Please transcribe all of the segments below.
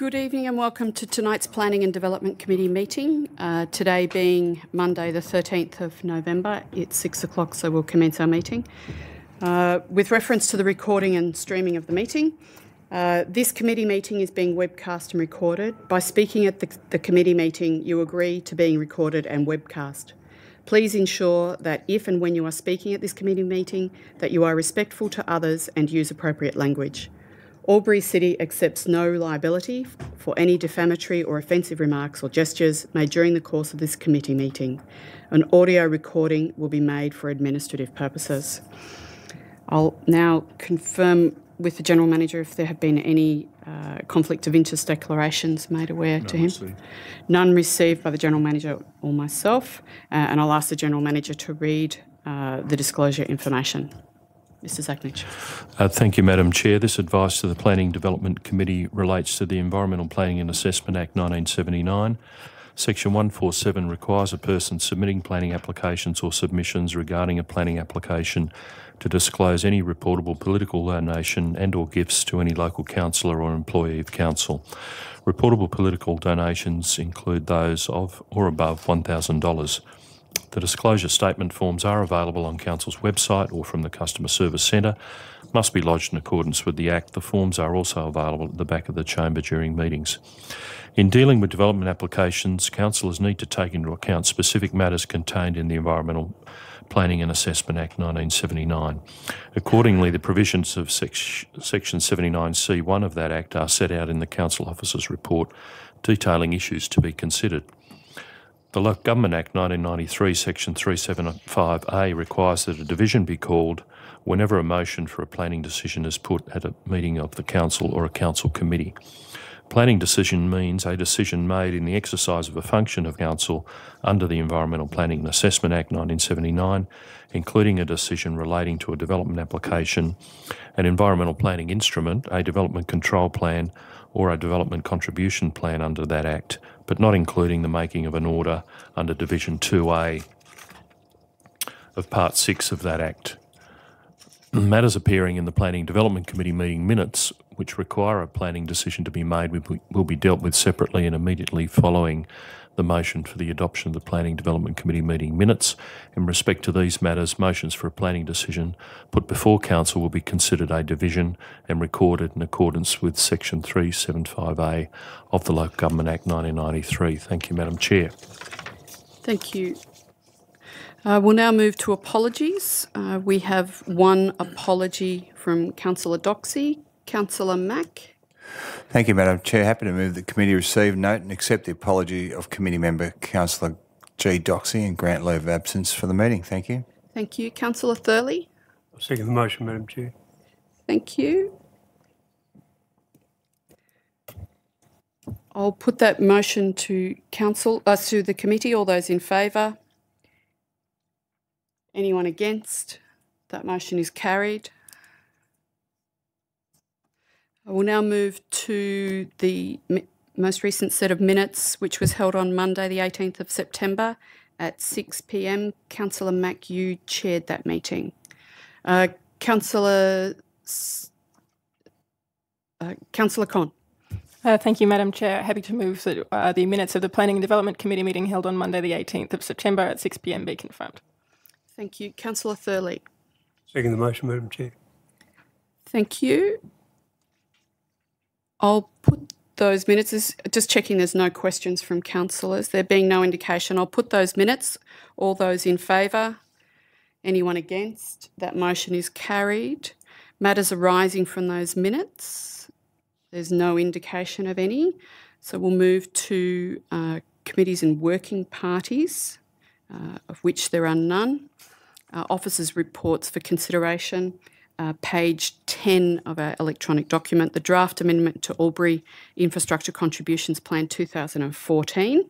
Good evening and welcome to tonight's Planning and Development Committee meeting. Today being Monday the 13th of November, it's 6 o'clock, so we'll commence our meeting. With reference to the recording and streaming of the meeting, this committee meeting is being webcast and recorded. By speaking at the committee meeting, you agree to being recorded and webcast. Please ensure that if and when you are speaking at this committee meeting, that you are respectful to others and use appropriate language. AlburyCity accepts no liability for any defamatory or offensive remarks or gestures made during the course of this committee meeting. An audio recording will be made for administrative purposes. I'll now confirm with the General Manager if there have been any conflict of interest declarations made aware to him. Received. None received by the General Manager or myself, and I'll ask the General Manager to read the disclosure information. Mr Zagnich. Thank you, Madam Chair. This advice to the Planning Development Committee relates to the Environmental Planning and Assessment Act 1979. Section 147 requires a person submitting planning applications or submissions regarding a planning application to disclose any reportable political donation and or gifts to any local councillor or employee of council. Reportable political donations include those of or above $1,000. The disclosure statement forms are available on Council's website or from the Customer Service Centre, must be lodged in accordance with the Act. The forms are also available at the back of the chamber during meetings. In dealing with development applications, councillors need to take into account specific matters contained in the Environmental Planning and Assessment Act 1979. Accordingly, the provisions of Section 79C1 of that Act are set out in the Council Officer's report detailing issues to be considered. The Local Government Act 1993, Section 375A requires that a division be called whenever a motion for a planning decision is put at a meeting of the council or a council committee. Planning decision means a decision made in the exercise of a function of council under the Environmental Planning and Assessment Act 1979, including a decision relating to a development application, an environmental planning instrument, a development control plan, or a development contribution plan under that Act, but not including the making of an order under Division 2A of Part 6 of that Act. Matters appearing in the Planning Development Committee meeting minutes, which require a planning decision to be made, will be dealt with separately and immediately following the motion for the adoption of the Planning Development Committee meeting minutes. In respect to these matters, motions for a planning decision put before Council will be considered a division and recorded in accordance with Section 375A of the Local Government Act 1993. Thank you, Madam Chair. Thank you. We'll now move to apologies. We have one apology from Councillor Doxey. Councillor Mack. Thank you, Madam Chair. Happy to move that the committee receive, note and accept the apology of committee member Councillor G. Doxey and grant leave of absence for the meeting. Thank you. Thank you. Councillor Thurley. I second the motion, Madam Chair. Thank you. I'll put that motion to to the committee. All those in favour? Anyone against? That motion is carried. I will now move to the most recent set of minutes, which was held on Monday, the 18th of September at 6 p.m. Councillor Mack, you chaired that meeting. Councillor Con. Thank you, Madam Chair. Happy to move that the minutes of the Planning and Development Committee meeting held on Monday, the 18th of September at 6 p.m. be confirmed. Thank you. Councillor Thurley. Second the motion, Madam Chair. Thank you. I'll put those minutes, just checking there's no questions from councillors. There being no indication, I'll put those minutes. All those in favour? Anyone against? That motion is carried. Matters arising from those minutes? There's no indication of any. So we'll move to committees and working parties, of which there are none. Officers' reports for consideration. Page 10 of our electronic document, the draft amendment to Albury Infrastructure Contributions Plan 2014.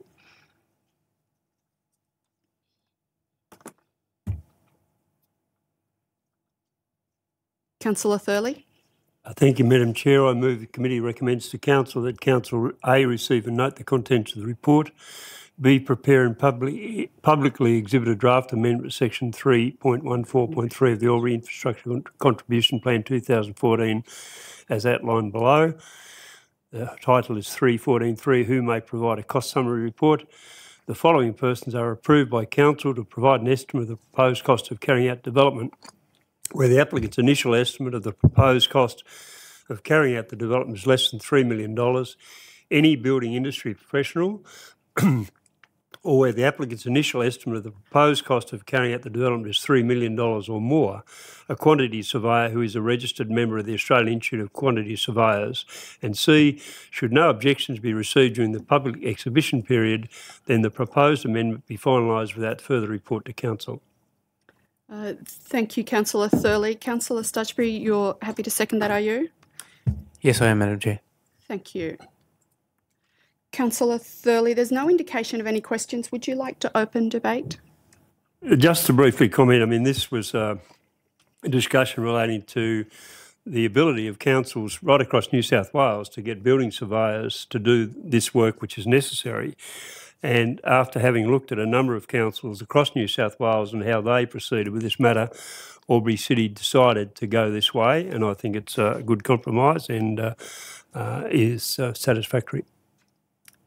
Councillor Thurley. Thank you, Madam Chair. I move the committee recommends to Council that Council A receive and note the contents of the report, B, prepare and publicly exhibit a draft amendment to Section 3.14.3 of the Albury Infrastructure Contribution Plan 2014 as outlined below. The title is 3.14.3, who may provide a cost summary report. The following persons are approved by council to provide an estimate of the proposed cost of carrying out development, where the applicant's initial estimate of the proposed cost of carrying out the development is less than $3 million. Any building industry professional or where the applicant's initial estimate of the proposed cost of carrying out the development is $3 million or more, a quantity surveyor who is a registered member of the Australian Institute of Quantity Surveyors. And C, should no objections be received during the public exhibition period, then the proposed amendment be finalised without further report to council. Thank you, Councillor Thurley. Councillor Stutchbury, you're happy to second that, are you? Yes, I am, Madam Chair. Thank you. Councillor Thurley, there's no indication of any questions. Would you like to open debate? Just to briefly comment, I mean, this was a discussion relating to the ability of councils right across New South Wales to get building surveyors to do this work which is necessary. And after having looked at a number of councils across New South Wales and how they proceeded with this matter, AlburyCity decided to go this way, and I think it's a good compromise and is satisfactory.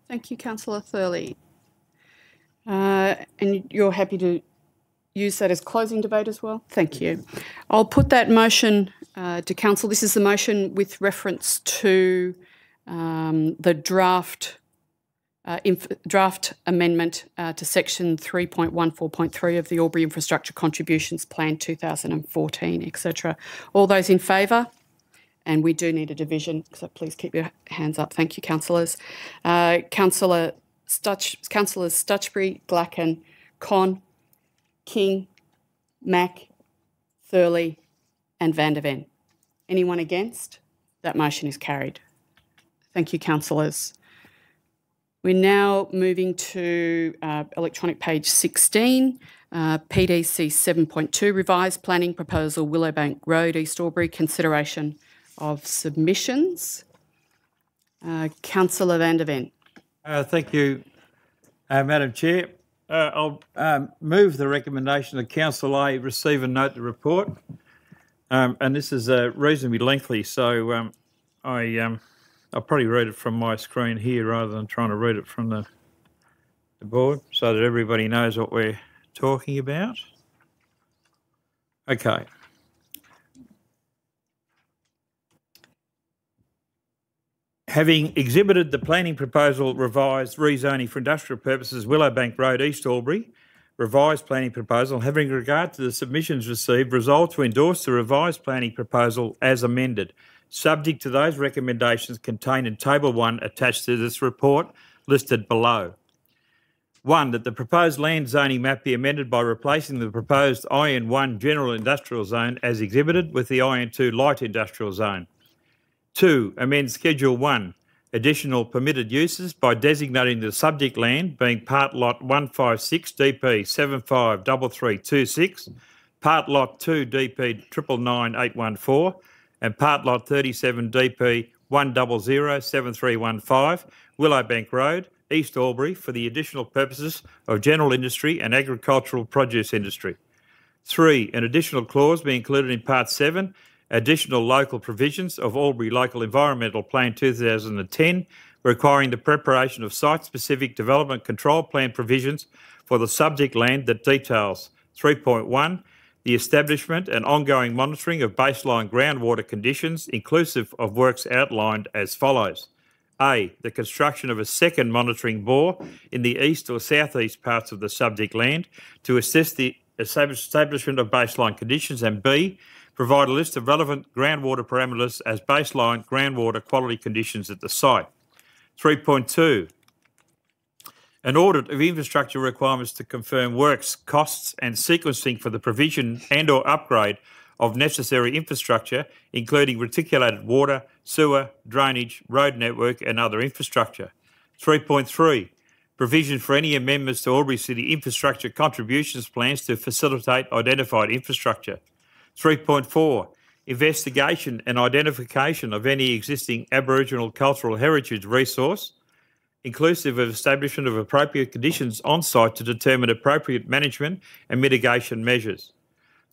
Thank you, Councillor Thurley. And you're happy to use that as closing debate as well? Thank you. I'll put that motion to council. This is the motion with reference to the draft amendment to section 3.14.3 of the Albury Infrastructure Contributions Plan 2014, etc. All those in favour? And we do need a division, so please keep your hands up. Thank you, councillors. Councillors Stutchbury, Glacken, Con, King, Mack, Thurley and Van der Ven. Anyone against? That motion is carried. Thank you, councillors. We're now moving to electronic page 16, PDC 7.2, Revised Planning Proposal, Willowbank Road, East Albury, consideration of submissions. Councillor Van der Ven. Thank you, Madam Chair. I'll move the recommendation that Council A receive and note the report. And this is reasonably lengthy, so I'll probably read it from my screen here rather than trying to read it from the board so that everybody knows what we're talking about. Okay. Having exhibited the planning proposal revised rezoning for industrial purposes Willowbank Road, East Albury, revised planning proposal, having regard to the submissions received, resolved to endorse the revised planning proposal as amended, subject to those recommendations contained in Table 1 attached to this report listed below. 1, that the proposed land zoning map be amended by replacing the proposed IN1 general industrial zone as exhibited with the IN2 light industrial zone. 2, amend Schedule 1, additional permitted uses by designating the subject land being Part Lot 156 DP 753326, Part Lot 2 DP 999814 and Part Lot 37 DP 1007315, Willowbank Road, East Albury, for the additional purposes of general industry and agricultural produce industry. 3, an additional clause be included in Part 7, additional local provisions of Albury Local Environmental Plan 2010, requiring the preparation of site-specific development control plan provisions for the subject land that details 3.1, the establishment and ongoing monitoring of baseline groundwater conditions, inclusive of works outlined as follows. A, the construction of a second monitoring bore in the east or southeast parts of the subject land to assess the establishment of baseline conditions, and B, provide a list of relevant groundwater parameters as baseline groundwater quality conditions at the site. 3.2, an audit of infrastructure requirements to confirm works, costs and sequencing for the provision and or upgrade of necessary infrastructure, including reticulated water, sewer, drainage, road network and other infrastructure. 3.3, provision for any amendments to AlburyCity infrastructure contributions plans to facilitate identified infrastructure. 3.4, investigation and identification of any existing Aboriginal cultural heritage resource, inclusive of establishment of appropriate conditions on site to determine appropriate management and mitigation measures.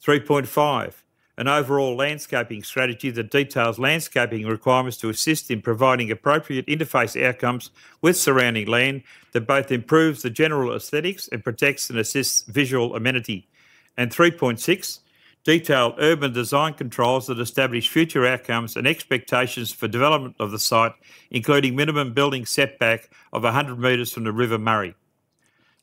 3.5, an overall landscaping strategy that details landscaping requirements to assist in providing appropriate interface outcomes with surrounding land that both improves the general aesthetics and protects and assists visual amenity. And 3.6, detailed urban design controls that establish future outcomes and expectations for development of the site, including minimum building setback of 100 metres from the River Murray.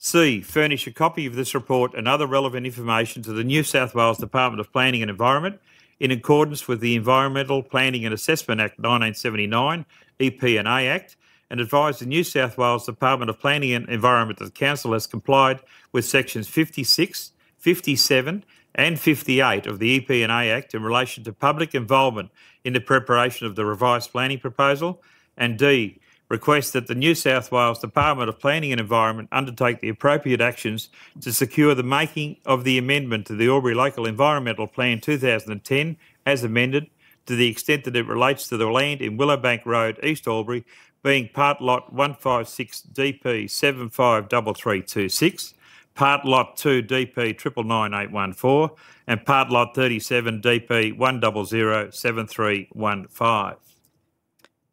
C, furnish a copy of this report and other relevant information to the New South Wales Department of Planning and Environment in accordance with the Environmental Planning and Assessment Act 1979, EP&A Act, and advise the New South Wales Department of Planning and Environment that the Council has complied with sections 56, 57 and 58 of the EP&A Act in relation to public involvement in the preparation of the revised planning proposal. And D, request that the New South Wales Department of Planning and Environment undertake the appropriate actions to secure the making of the amendment to the Albury Local Environmental Plan 2010 as amended to the extent that it relates to the land in Willowbank Road, East Albury, being part lot 156 DP 753326, part lot 2 DP 999814 and part lot 37 DP 1007315.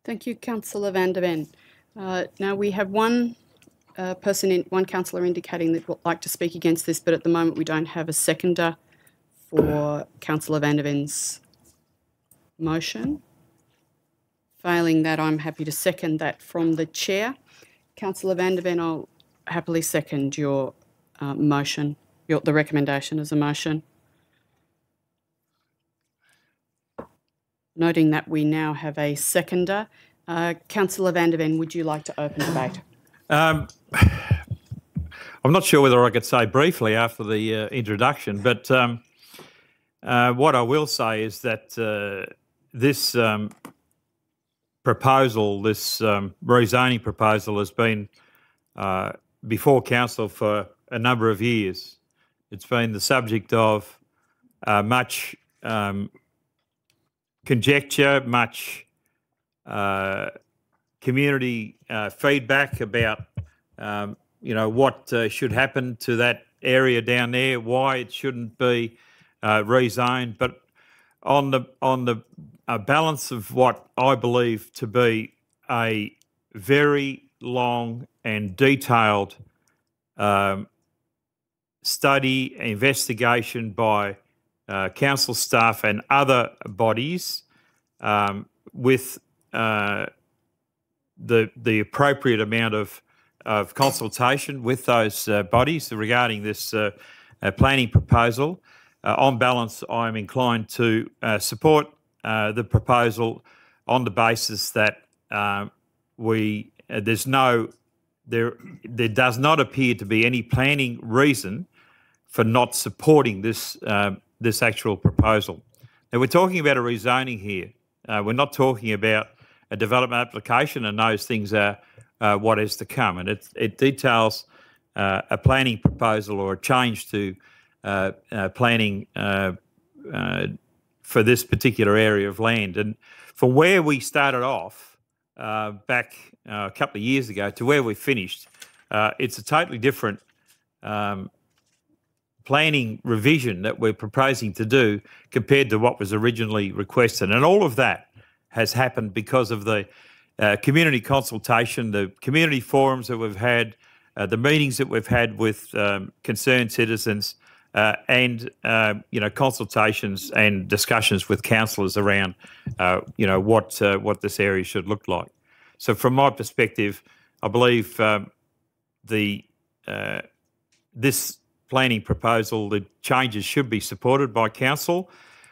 Thank you, Councillor Van der Ven. Now we have one one councillor indicating that would like to speak against this, but at the moment we don't have a seconder for Councillor Van der Ven's motion. Failing that, I'm happy to second that from the chair. Councillor Van der Ven, I'll happily second your motion, the recommendation as a motion. Noting that we now have a seconder. Councillor Van der Ven, would you like to open debate? I'm not sure whether I could say briefly after the introduction, but what I will say is that this proposal, this rezoning proposal has been before Council for a number of years. It's been the subject of much conjecture, much community feedback about, what should happen to that area down there, why it shouldn't be rezoned. But on the balance of what I believe to be a very long and detailed study, investigation by council staff and other bodies with the appropriate amount of consultation with those bodies regarding this planning proposal. On balance, I'm inclined to support the proposal on the basis that there does not appear to be any planning reason for not supporting this this actual proposal. Now, we're talking about a rezoning here. We're not talking about a development application, and those things are what is to come. And it details a planning proposal or a change to planning for this particular area of land. And from where we started off back a couple of years ago to where we finished, it's a totally different planning revision that we're proposing to do compared to what was originally requested. And all of that has happened because of the community consultation, the community forums that we've had, the meetings that we've had with concerned citizens, and consultations and discussions with councillors around what this area should look like. So from my perspective, I believe this planning proposal, the changes should be supported by council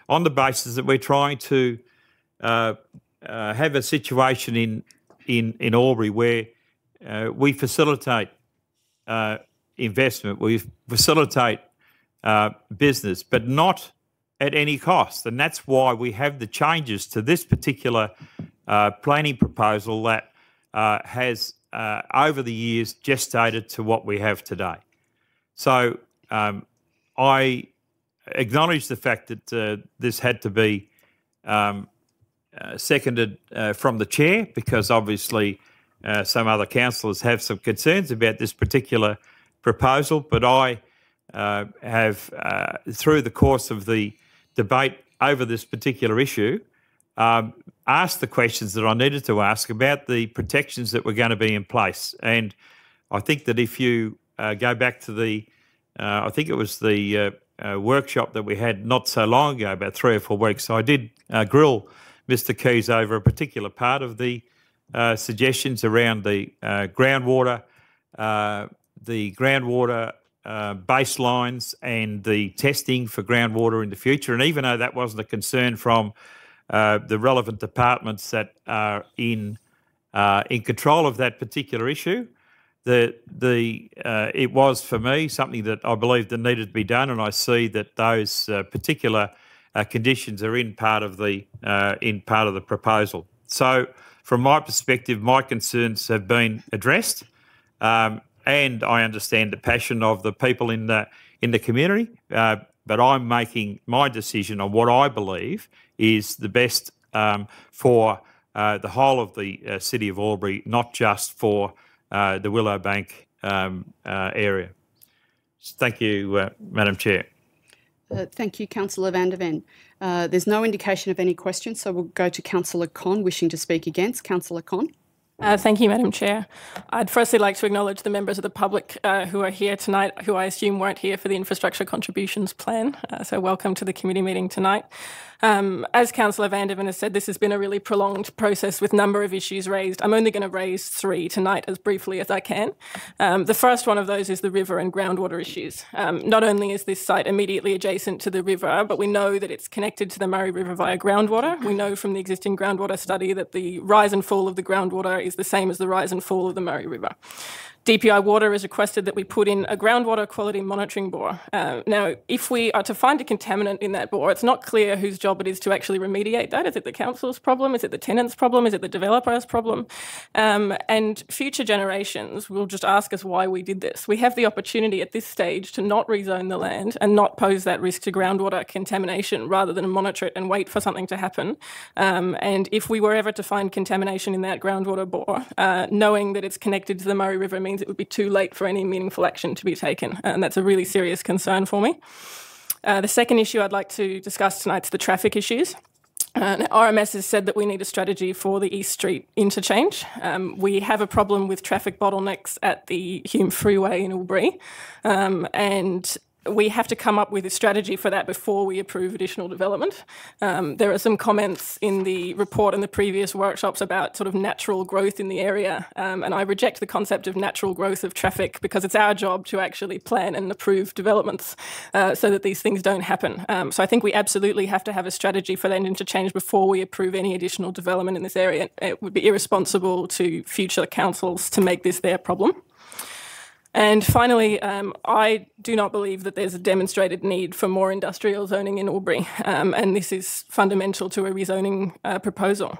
on the basis that we're trying to have a situation in Albury where we facilitate investment, we facilitate business, but not at any cost. And that's why we have the changes to this particular planning proposal that has over the years gestated to what we have today. So I acknowledge the fact that this had to be seconded from the chair, because obviously some other councillors have some concerns about this particular proposal, but I have, through the course of the debate over this particular issue, asked the questions that I needed to ask about the protections that were going to be in place. And I think that if you go back to the, I think it was the workshop that we had not so long ago, about 3 or 4 weeks, I did grill Mr. Keys over a particular part of the suggestions around the groundwater baselines and the testing for groundwater in the future. And even though that wasn't a concern from the relevant departments that are in control of that particular issue, it was for me something that I believed that needed to be done, and I see that those particular conditions are in part of the proposal. So, from my perspective, my concerns have been addressed, and I understand the passion of the people in the community. But I'm making my decision on what I believe is the best for the whole of the City of Albury, not just for the Willowbank area. Thank you, Madam Chair. Thank you, Councillor van der Ven. There's no indication of any questions, so we'll go to Councillor Con wishing to speak against. Councillor Con. Thank you, Madam Chair. I'd firstly like to acknowledge the members of the public who are here tonight, who I assume weren't here for the infrastructure contributions plan. So welcome to the committee meeting tonight. As Councillor van der Ven has said, this has been a really prolonged process with a number of issues raised. I'm only going to raise 3 tonight as briefly as I can. The first one of those is the river and groundwater issues. Not only is this site immediately adjacent to the river, but we know that it's connected to the Murray River via groundwater. We know from the existing groundwater study that the rise and fall of the groundwater is the same as the rise and fall of the Murray River. DPI Water has requested that we put in a groundwater quality monitoring bore. Now, if we are to find a contaminant in that bore, it's not clear whose job it is to actually remediate that. Is it the council's problem? Is it the tenant's problem? Is it the developer's problem? And future generations will just ask us why we did this. We have the opportunity at this stage to not rezone the land and not pose that risk to groundwater contamination rather than monitor it and wait for something to happen. And if we were ever to find contamination in that groundwater bore, knowing that it's connected to the Murray River means it would be too late for any meaningful action to be taken. And that's a really serious concern for me. The second issue I'd like to discuss tonight is the traffic issues. RMS has said that we need a strategy for the East Street interchange. We have a problem with traffic bottlenecks at the Hume Freeway in Albury, and we have to come up with a strategy for that before we approve additional development. There are some comments in the report and the previous workshops about sort of natural growth in the area, and I reject the concept of natural growth of traffic because it's our job to actually plan and approve developments so that these things don't happen. So I think we absolutely have to have a strategy for that interchange before we approve any additional development in this area. It would be irresponsible to future councils to make this their problem. And finally, I do not believe that there's a demonstrated need for more industrial zoning in Albury, and this is fundamental to a rezoning proposal.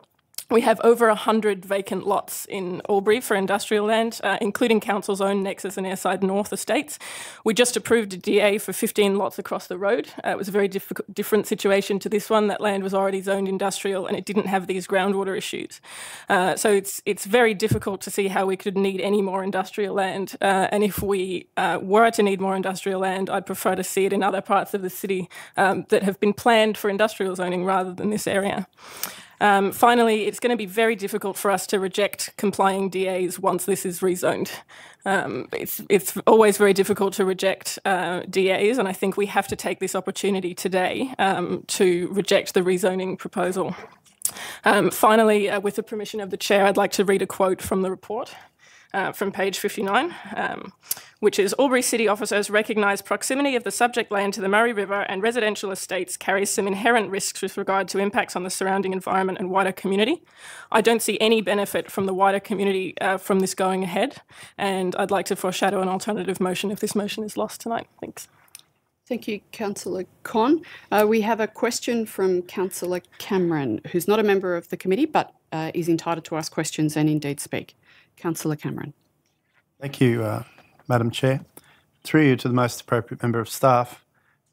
We have over 100 vacant lots in Albury for industrial land, including Council's own Nexus and Airside North estates. We just approved a DA for 15 lots across the road. It was a very different situation to this one. That land was already zoned industrial and it didn't have these groundwater issues. So it's very difficult to see how we could need any more industrial land. And if we were to need more industrial land, I'd prefer to see it in other parts of the city that have been planned for industrial zoning rather than this area. Finally, it's going to be very difficult for us to reject complying DAs once this is rezoned. It's always very difficult to reject DAs, and I think we have to take this opportunity today to reject the rezoning proposal. Finally, with the permission of the Chair, I'd like to read a quote from the report. From page 59, which is, Albury City officers recognise proximity of the subject land to the Murray River and residential estates carries some inherent risks with regard to impacts on the surrounding environment and wider community. I don't see any benefit from the wider community from this going ahead, and I'd like to foreshadow an alternative motion if this motion is lost tonight. Thanks. Thank you, Councillor Con. We have a question from Councillor Cameron, who's not a member of the committee but is entitled to ask questions and indeed speak. Councillor Cameron. Thank you, Madam Chair. Through you to the most appropriate member of staff,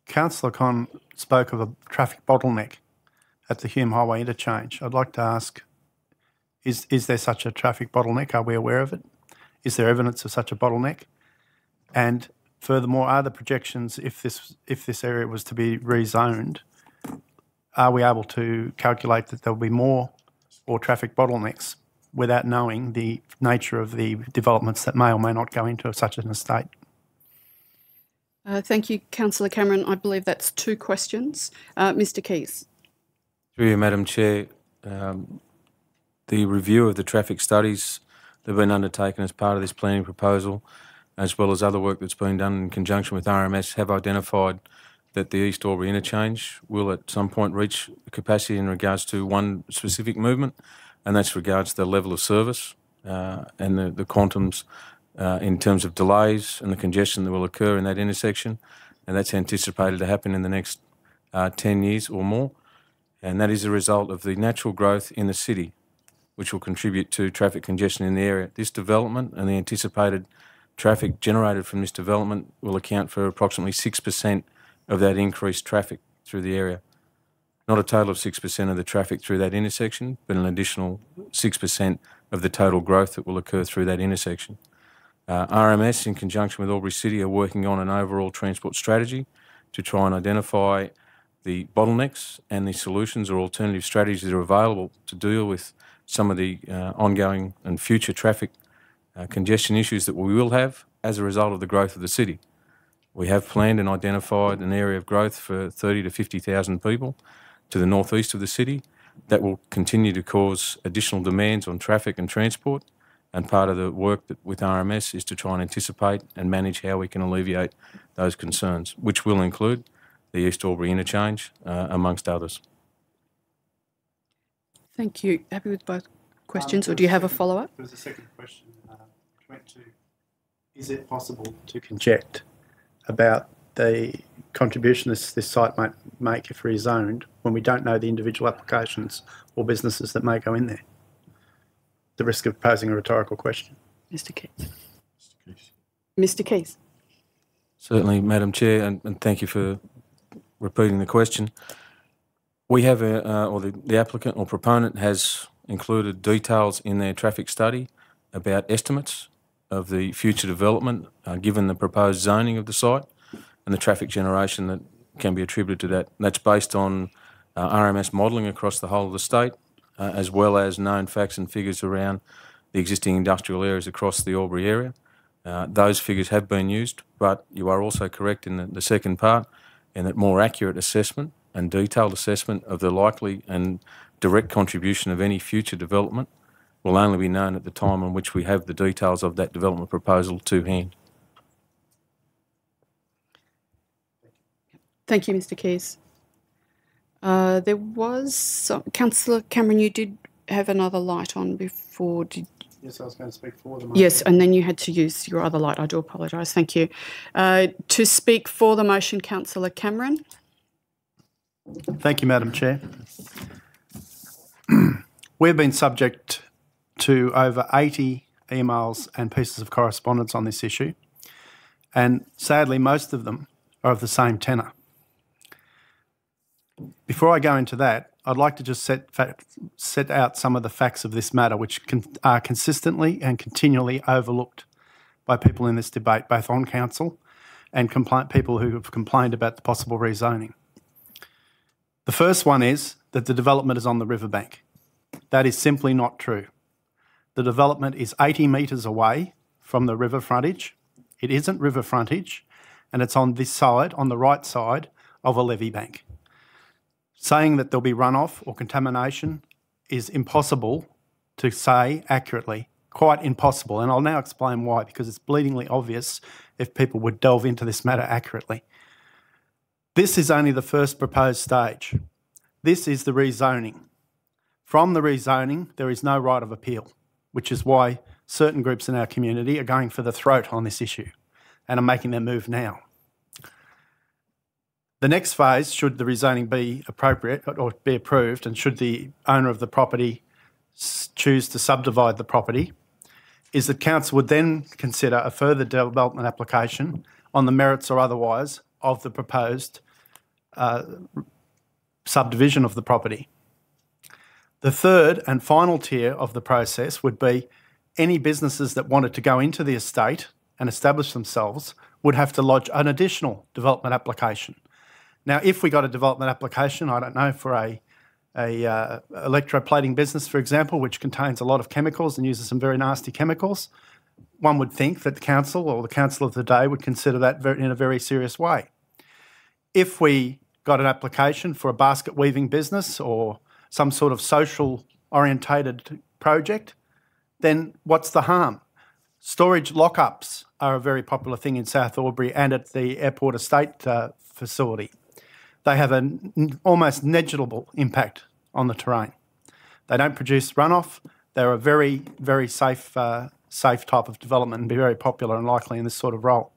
Councillor Con spoke of a traffic bottleneck at the Hume Highway interchange. I'd like to ask, is there such a traffic bottleneck? Are we aware of it? Is there evidence of such a bottleneck? And furthermore, are the projections, if this area was to be rezoned, are we able to calculate that there'll be more or traffic bottlenecks without knowing the nature of the developments that may or may not go into such an estate? Thank you, Councillor Cameron. I believe that's 2 questions. Mr Keys. Through you, Madam Chair, the review of the traffic studies that have been undertaken as part of this planning proposal, as well as other work that's been done in conjunction with RMS, have identified that the East Albury interchange will at some point reach capacity in regards to one specific movement, and that's regards to the level of service and the quantums in terms of delays and the congestion that will occur in that intersection, and that's anticipated to happen in the next 10 years or more, and that is a result of the natural growth in the city, which will contribute to traffic congestion in the area. This development and the anticipated traffic generated from this development will account for approximately 6% of that increased traffic through the area. Not a total of 6% of the traffic through that intersection, but an additional 6% of the total growth that will occur through that intersection. RMS, in conjunction with AlburyCity, are working on an overall transport strategy to try and identify the bottlenecks and the solutions or alternative strategies that are available to deal with some of the ongoing and future traffic congestion issues that we will have as a result of the growth of the city. We have planned and identified an area of growth for 30 to 50,000 people to the northeast of the city that will continue to cause additional demands on traffic and transport, and part of the work that with RMS is to try and anticipate and manage how we can alleviate those concerns, which will include the East Albury interchange, amongst others. Thank you. Happy with both questions, or do you have a follow-up? There was a second question which went to, is it possible to conject about the contribution this site might make if rezoned when we don't know the individual applications or businesses that may go in there? The risk of posing a rhetorical question. Mr Keys. Mr Keys. Certainly, Madam Chair, and thank you for repeating the question. We have, or the applicant or proponent has included details in their traffic study about estimates of the future development, given the proposed zoning of the site and the traffic generation that can be attributed to that. And that's based on RMS modelling across the whole of the state, as well as known facts and figures around the existing industrial areas across the Albury area. Those figures have been used, but you are also correct in the second part, in that more accurate assessment and detailed assessment of the likely and direct contribution of any future development will only be known at the time on which we have the details of that development proposal to hand. Thank you, Mr Keys. There was Councillor Cameron, you did have another light on before. Yes, I was going to speak for the motion. Yes, and then you had to use your other light. I do apologise. Thank you. To speak for the motion, Councillor Cameron. Thank you, Madam Chair. We've been subject to over 80 emails and pieces of correspondence on this issue, and sadly most of them are of the same tenor. Before I go into that, I'd like to just set out some of the facts of this matter which are consistently and continually overlooked by people in this debate, both on council and people who have complained about the possible rezoning. The first one is that the development is on the riverbank. That is simply not true. The development is 80 metres away from the river frontage. It isn't river frontage, and it's on this side, on the right side of a levee bank. Saying that there'll be runoff or contamination is impossible to say accurately, quite impossible. And I'll now explain why, because it's bleedingly obvious if people would delve into this matter accurately. This is only the first proposed stage. This is the rezoning. From the rezoning, there is no right of appeal, which is why certain groups in our community are going for the throat on this issue and are making their move now. The next phase, should the rezoning be appropriate or be approved, and should the owner of the property choose to subdivide the property, is that council would then consider a further development application on the merits or otherwise of the proposed subdivision of the property. The third and final tier of the process would be any businesses that wanted to go into the estate and establish themselves would have to lodge an additional development application. Now, if we got a development application, I don't know, for a electroplating business, for example, which contains a lot of chemicals and uses some very nasty chemicals, one would think that the council or the council of the day would consider that in a very serious way. If we got an application for a basket weaving business or some sort of social orientated project, then what's the harm? Storage lockups are a very popular thing in South Albury and at the airport estate facility. They have an almost negligible impact on the terrain. They don't produce runoff. They're a very, very safe type of development and be very popular and likely in this sort of role.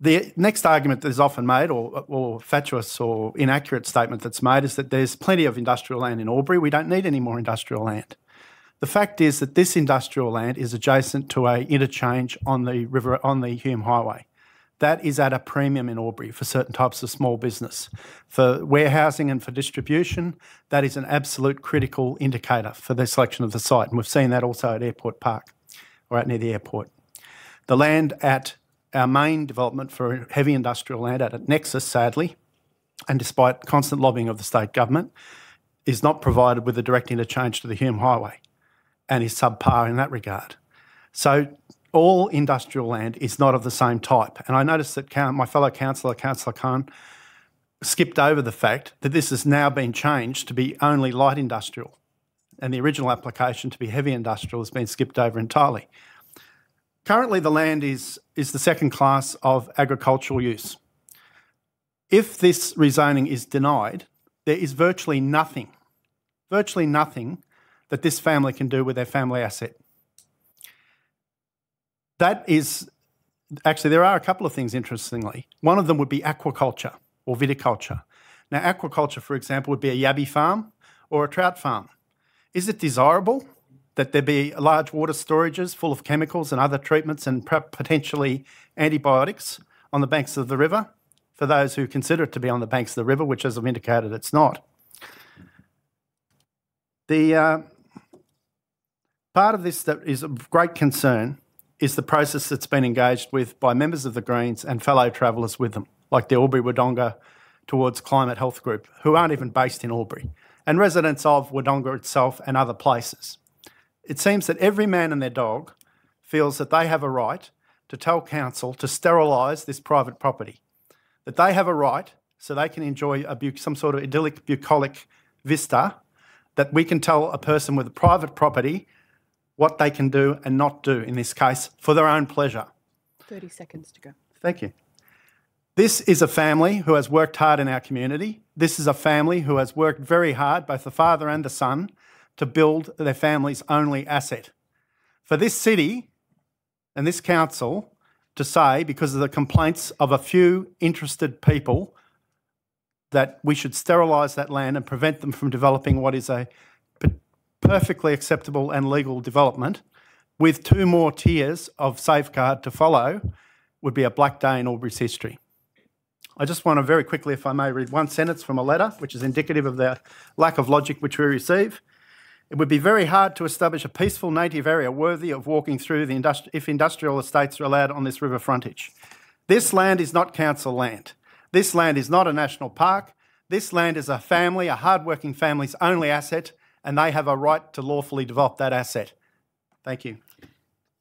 The next argument that is often made, or fatuous or inaccurate statement that's made, is that there's plenty of industrial land in Albury. We don't need any more industrial land. The fact is that this industrial land is adjacent to an interchange on the Hume Highway. That is at a premium in Albury for certain types of small business. For warehousing and for distribution, that is an absolute critical indicator for the selection of the site. And we've seen that also at Airport Park, or out near the airport. The land at our main development for heavy industrial land at Nexus, sadly, and despite constant lobbying of the state government, is not provided with a direct interchange to the Hume Highway and is subpar in that regard. So all industrial land is not of the same type. And I noticed that my fellow councillor, Councillor Khan, skipped over the fact that this has now been changed to be only light industrial, and the original application to be heavy industrial has been skipped over entirely. Currently, the land is the second class of agricultural use. If this rezoning is denied, there is virtually nothing that this family can do with their family asset. That is, actually, there are a couple of things, interestingly. One of them would be aquaculture or viticulture. Now, aquaculture, for example, would be a yabby farm or a trout farm. Is it desirable that there be large water storages full of chemicals and other treatments and potentially antibiotics on the banks of the river? For those who consider it to be on the banks of the river, which, as I've indicated, it's not. The part of this that is of great concern is the process that's been engaged with by members of the Greens and fellow travellers with them, like the Albury-Wodonga Towards Climate Health Group, who aren't even based in Albury, and residents of Wodonga itself and other places. It seems that every man and their dog feels that they have a right to tell council to sterilise this private property, that they have a right so they can enjoy some sort of idyllic, bucolic vista, that we can tell a person with a private property what they can do and not do, in this case, for their own pleasure. 30 seconds to go. Thank you. This is a family who has worked hard in our community. This is a family who has worked very hard, both the father and the son, to build their family's only asset. For this city and this council to say, because of the complaints of a few interested people, that we should sterilise that land and prevent them from developing what is a perfectly acceptable and legal development, with 2 more tiers of safeguard to follow, would be a black day in Albury's history. I just want to very quickly, if I may, read one sentence from a letter, which is indicative of the lack of logic which we receive. It would be very hard to establish a peaceful native area worthy of walking through if industrial estates are allowed on this river frontage. This land is not council land. This land is not a national park. This land is a family, a hard-working family's only asset, and they have a right to lawfully develop that asset. Thank you.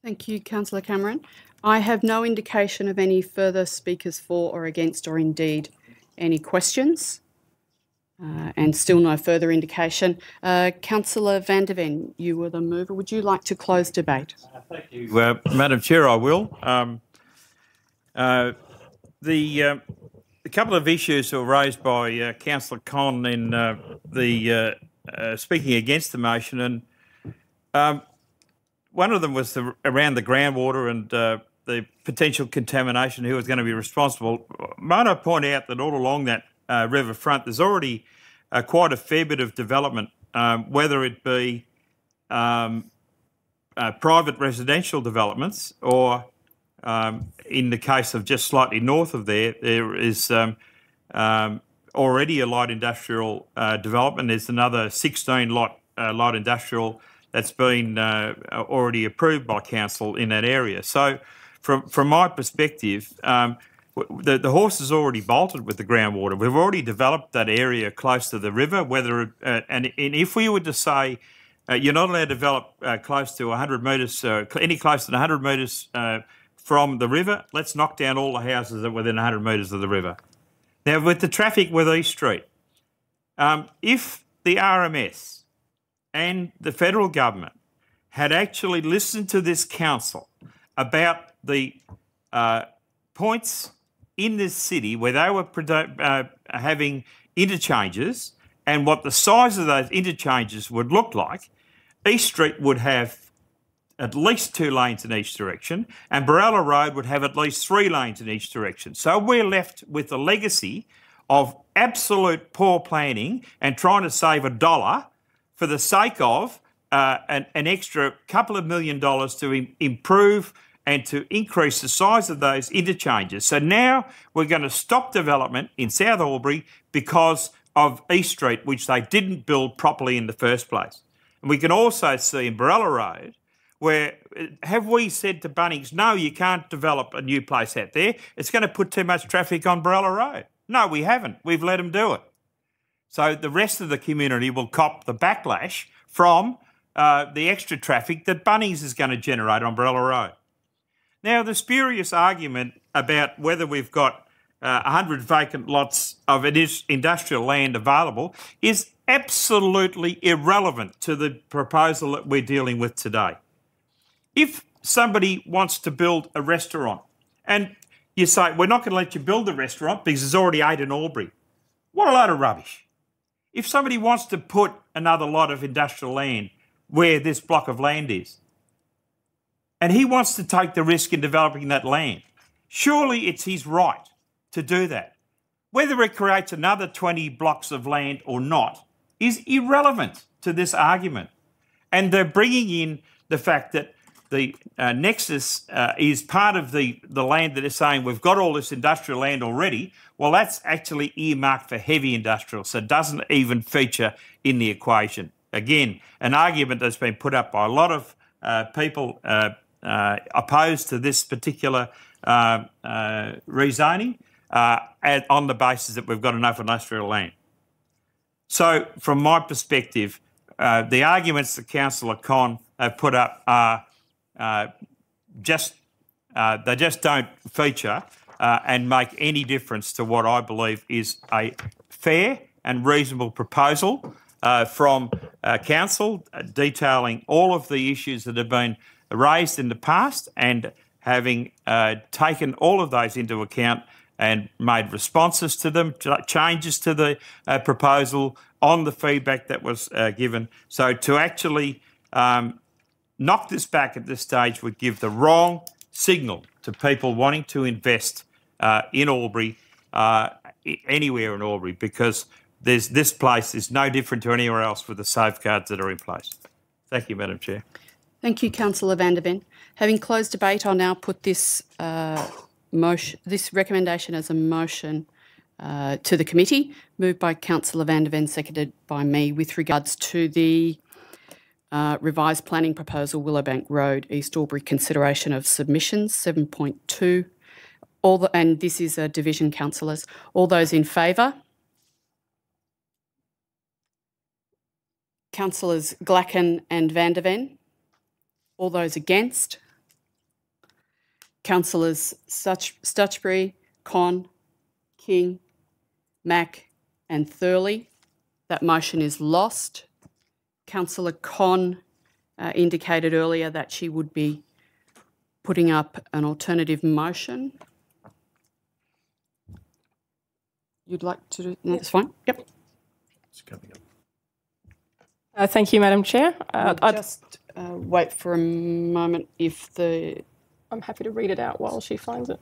Thank you, Councillor Cameron. I have no indication of any further speakers for or against, or indeed any questions, and still no further indication. Councillor Van der Ven, you were the mover. Would you like to close debate? Thank you, Madam Chair. I will. The couple of issues that were raised by Councillor Conn in the speaking against the motion, and one of them was around the groundwater and the potential contamination, who was going to be responsible. Might I point out that all along that riverfront there's already quite a fair bit of development, whether it be private residential developments or in the case of just slightly north of there is already a light industrial development. There's another 16 light industrial that's been already approved by council in that area. So from my perspective, the horse is already bolted with the groundwater. We've already developed that area close to the river. And if we were to say you're not allowed to develop close to 100 metres, any closer than 100 metres from the river, let's knock down all the houses that are within 100 metres of the river. Now, with the traffic with East Street, if the RMS and the federal government had actually listened to this council about the points in this city where they were having interchanges and what the size of those interchanges would look like, East Street would have at least 2 lanes in each direction and Barella Road would have at least 3 lanes in each direction. So we're left with a legacy of absolute poor planning and trying to save $1 for the sake of an extra couple of $1 million to improve and to increase the size of those interchanges. So now we're going to stop development in South Albury because of East Street, which they didn't build properly in the first place. And we can also see in Barella Road where have we said to Bunnings, no, you can't develop a new place out there. It's going to put too much traffic on Barella Road. No, we haven't. We've let them do it. So the rest of the community will cop the backlash from the extra traffic that Bunnings is going to generate on Barella Road. Now, the spurious argument about whether we've got 100 vacant lots of industrial land available is absolutely irrelevant to the proposal that we're dealing with today. If somebody wants to build a restaurant and you say, we're not going to let you build the restaurant because there's already 8 in Albury, what a load of rubbish. If somebody wants to put another lot of industrial land where this block of land is, and he wants to take the risk in developing that land, surely it's his right to do that. Whether it creates another 20 blocks of land or not is irrelevant to this argument. And they're bringing in the fact that the nexus is part of the land that is saying we've got all this industrial land already. Well, that's actually earmarked for heavy industrial, so it doesn't even feature in the equation. Again, an argument that's been put up by a lot of people opposed to this particular rezoning on the basis that we've got enough industrial land. So from my perspective, the arguments that Councillor Con have put up are they just don't feature and make any difference to what I believe is a fair and reasonable proposal from Council, detailing all of the issues that have been raised in the past and having taken all of those into account and made responses to them, changes to the proposal on the feedback that was given. So to actually knock this back at this stage would give the wrong signal to people wanting to invest in Albury, anywhere in Albury, because this place is no different to anywhere else with the safeguards that are in place. Thank you, Madam Chair. Thank you, Councillor Van der Ven. Having closed debate, I'll now put this recommendation as a motion to the committee, moved by Councillor Van der Ven, seconded by me, with regards to the revised planning proposal, Willowbank Road, East Albury, consideration of submissions, 7.2. And this is a division, councillors. All those in favour? Councillors Glacken and Van der Ven. All those against? Councillors Stutchbury, Con, King, Mack and Thurley. That motion is lost. Councillor Con indicated earlier that she would be putting up an alternative motion. You'd like to do? No, that's fine. Yep. It's coming up. Thank you, Madam Chair. Just wait for a moment if the... I'm happy to read it out while she finds it.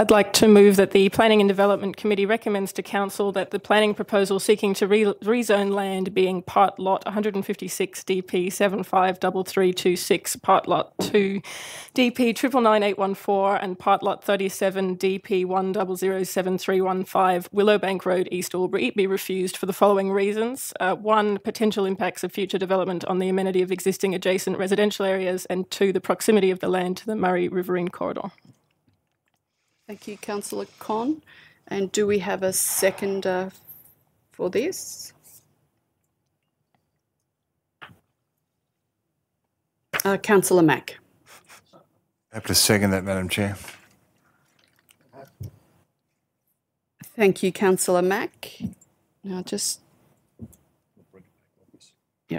I'd like to move that the Planning and Development Committee recommends to Council that the planning proposal seeking to rezone land being part lot 156 DP 753326, part lot 2 DP 999814 and part lot 37 DP 1007315 Willowbank Road, East Albury be refused for the following reasons. 1, potential impacts of future development on the amenity of existing adjacent residential areas, and 2, the proximity of the land to the Murray Riverine corridor. Thank you, Councillor Con. And do we have a seconder for this? Councillor Mack. Happy to second that, Madam Chair. Thank you, Councillor Mack. Now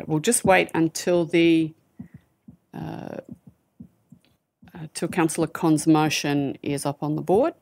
we'll just wait until till Councillor Con's motion is up on the board.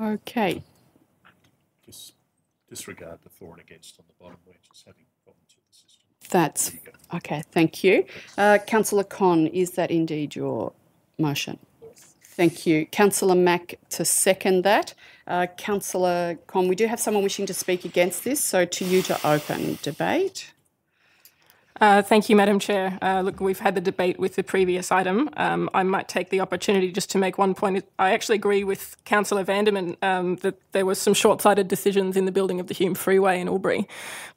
Okay. Just disregard the for and against on the bottom. We're just having problems with the system. That's okay. Thank you. Councillor Con, is that indeed your motion? Thank you. Councillor Mack to second that. Councillor Con, we do have someone wishing to speak against this, so to you to open debate. Thank you, Madam Chair. Look, we've had the debate with the previous item. I might take the opportunity just to make one point. I actually agree with Councillor Vanderman that there was some short-sighted decisions in the building of the Hume Freeway in Albury,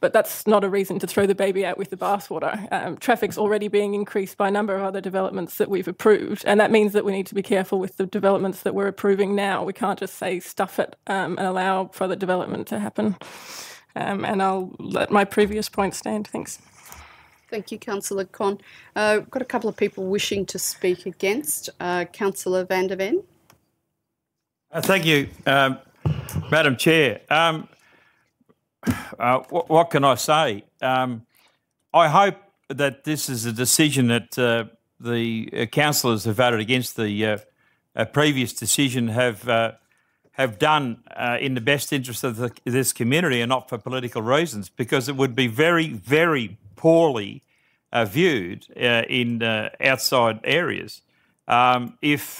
but that's not a reason to throw the baby out with the bathwater. Traffic's already being increased by a number of other developments that we've approved, and that means that we need to be careful with the developments that we're approving now. We can't just say stuff it and allow further development to happen. And I'll let my previous point stand. Thanks. Thank you, Councillor Con. We've got a couple of people wishing to speak against. Councillor Van der Ven. Thank you, Madam Chair. What can I say? I hope that this is a decision that the councillors who voted against the previous decision have done in the best interest of this community and not for political reasons, because it would be very, very poorly viewed in outside areas if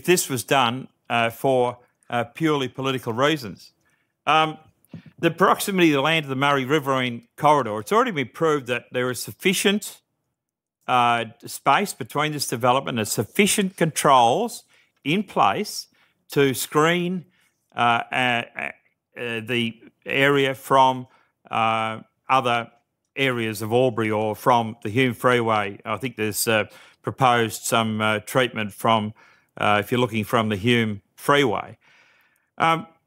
this was done for purely political reasons. The proximity of the land to the Murray Riverine corridor, it's already been proved that there is sufficient space between this development and sufficient controls in place to screen the area from other areas of Albury or from the Hume Freeway. I think there's proposed some treatment from, if you're looking from the Hume Freeway.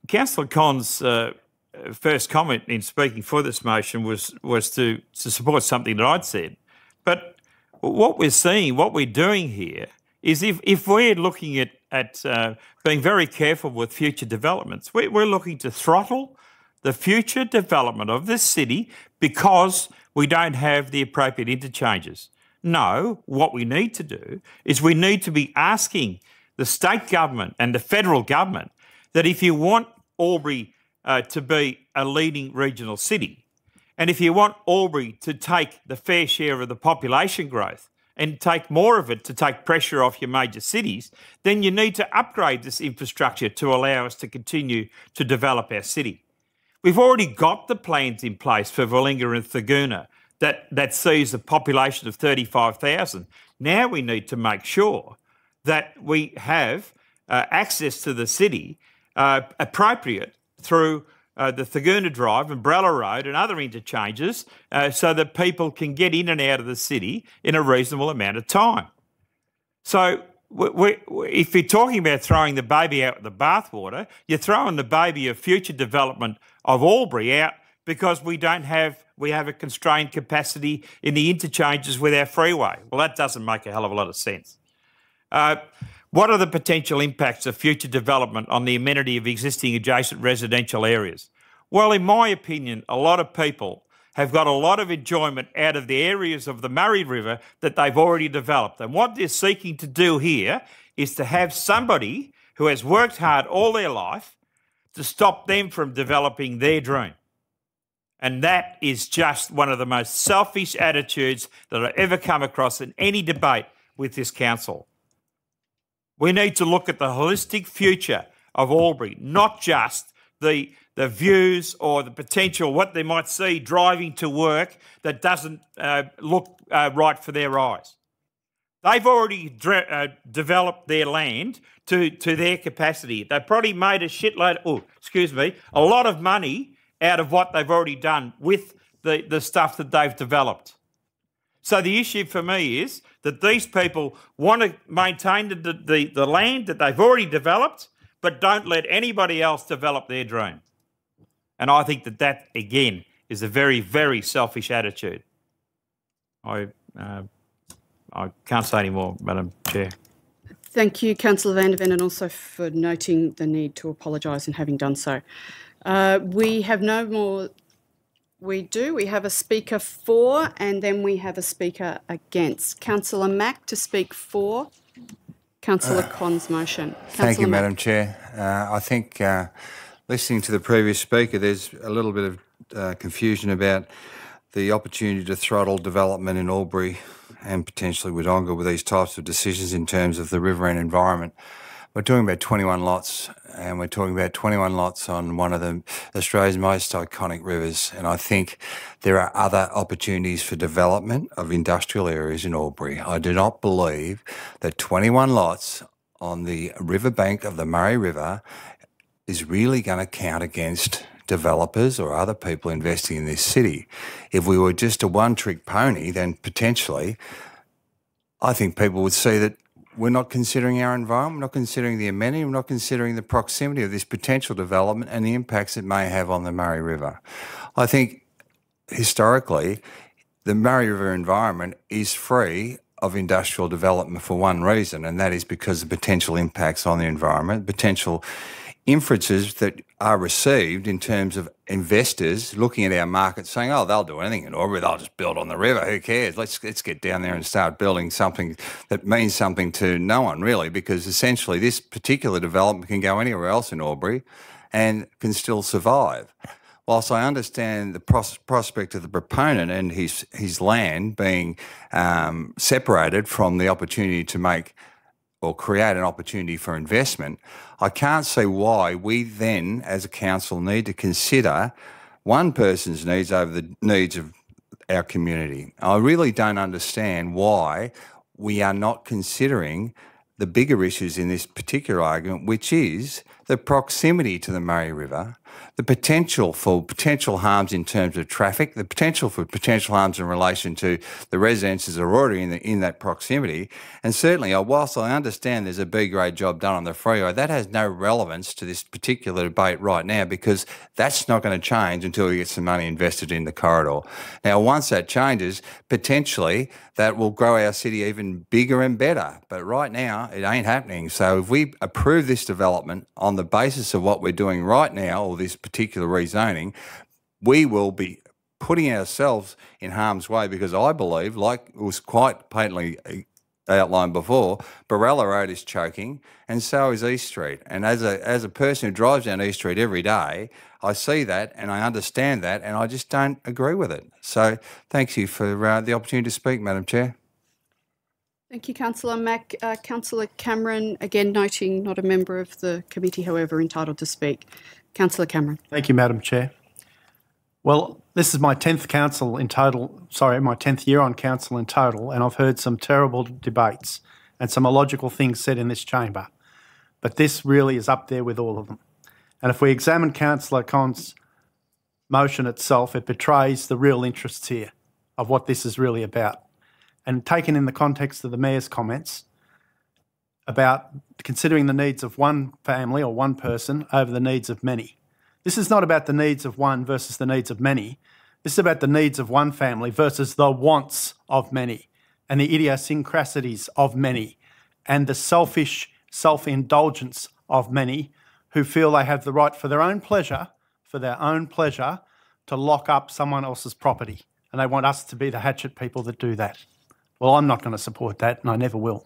Councillor Con's first comment in speaking for this motion was to support something that I'd said. But what we're seeing, what we're doing here is if we're looking at being very careful with future developments, we're looking to throttle the future development of this city because we don't have the appropriate interchanges. No, what we need to do is we need to be asking the state government and the federal government that if you want Albury to be a leading regional city, and if you want Albury to take the fair share of the population growth and take more of it to take pressure off your major cities, then you need to upgrade this infrastructure to allow us to continue to develop our city. We've already got the plans in place for Willinga and Thurgoona that sees a population of 35,000. Now we need to make sure that we have access to the city appropriate through the Thurgoona Drive, Umbrella Road and other interchanges so that people can get in and out of the city in a reasonable amount of time. So if you're talking about throwing the baby out with the bathwater, you're throwing the baby of future development of Albury out because we have a constrained capacity in the interchanges with our freeway. Well, that doesn't make a hell of a lot of sense. What are the potential impacts of future development on the amenity of existing adjacent residential areas? Well, in my opinion, a lot of people have got a lot of enjoyment out of the areas of the Murray River that they've already developed. And what they're seeking to do here is to have somebody who has worked hard all their life to stop them from developing their dream. And that is just one of the most selfish attitudes that I've ever come across in any debate with this council. We need to look at the holistic future of Albury, not just the the views or the potential, what they might see driving to work that doesn't look right for their eyes. They've already developed their land to their capacity. They've probably made a lot of money out of what they've already done with the stuff that they've developed. So the issue for me is that these people want to maintain the land that they've already developed, but don't let anybody else develop their dream. And I think that again, is a very, very selfish attitude. I can't say any more, Madam Chair. Thank you, Councillor van der Ven, and also for noting the need to apologise and having done so. We have no more. We do. We have a speaker for, and then we have a speaker against. Councillor Mack to speak for Councillor Con's motion. Thank you, Madam Chair. I think listening to the previous speaker, there's a little bit of confusion about the opportunity to throttle development in Albury and potentially Wodonga with these types of decisions in terms of the riverine environment. We're talking about 21 lots, and we're talking about 21 lots on one of Australia's most iconic rivers. And I think there are other opportunities for development of industrial areas in Albury. I do not believe that 21 lots on the riverbank of the Murray River is really going to count against developers or other people investing in this city. If we were just a one-trick pony, then potentially I think people would see that we're not considering our environment, we're not considering the amenity, we're not considering the proximity of this potential development and the impacts it may have on the Murray River. I think historically the Murray River environment is free of industrial development for one reason, and that is because of potential impacts on the environment, potential inferences that are received in terms of investors looking at our market saying, oh, they'll do anything in Albury, they'll just build on the river, who cares? Let's get down there and start building something that means something to no one really, because essentially this particular development can go anywhere else in Albury and can still survive. Whilst I understand the prospect of the proponent and his land being separated from the opportunity to make or create an opportunity for investment, I can't see why we then, as a council, need to consider one person's needs over the needs of our community. I really don't understand why we are not considering the bigger issues in this particular argument, which is the proximity to the Murray River, the potential for potential harms in terms of traffic, the potential for potential harms in relation to the residences that are already in that proximity. And certainly, whilst I understand there's a B-grade job done on the freeway, that has no relevance to this particular debate right now, because that's not going to change until we get some money invested in the corridor. Now, once that changes, potentially that will grow our city even bigger and better. But right now, it ain't happening. So if we approve this development on the basis of what we're doing right now, or this particular rezoning, we will be putting ourselves in harm's way, because I believe, like it was quite patently outlined before, Barella Road is choking and so is East Street. And as a person who drives down East Street every day, I see that and I understand that, and I just don't agree with it. So thank you for the opportunity to speak, Madam Chair. Thank you, Councillor Mack. Councillor Cameron, again noting not a member of the committee, however entitled to speak. Councillor Cameron. Thank you, Madam Chair. Well, this is my 10th council in total, my 10th year on council in total, and I've heard some terrible debates and some illogical things said in this chamber. But this really is up there with all of them. And if we examine Councillor Con's motion itself, it betrays the real interests here of what this is really about. And taken in the context of the Mayor's comments about considering the needs of one family or one person over the needs of many. This is not about the needs of one versus the needs of many. This is about the needs of one family versus the wants of many, and the idiosyncrasies of many, and the selfish self-indulgence of many who feel they have the right for their own pleasure, to lock up someone else's property. And they want us to be the hatchet people that do that. Well, I'm not going to support that, and I never will.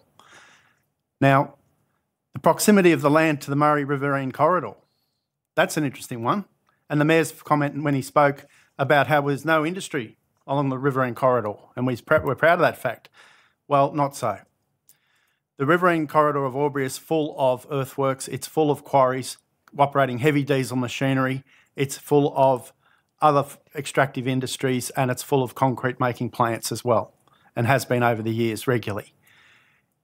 Now, the proximity of the land to the Murray Riverine corridor, that's an interesting one. And the Mayor's comment when he spoke about how there's no industry along the riverine corridor, and we're proud of that fact. Well, not so. The riverine corridor of Albury is full of earthworks, it's full of quarries, operating heavy diesel machinery, It's full of other extractive industries, and it's full of concrete making plants as well, and has been over the years regularly.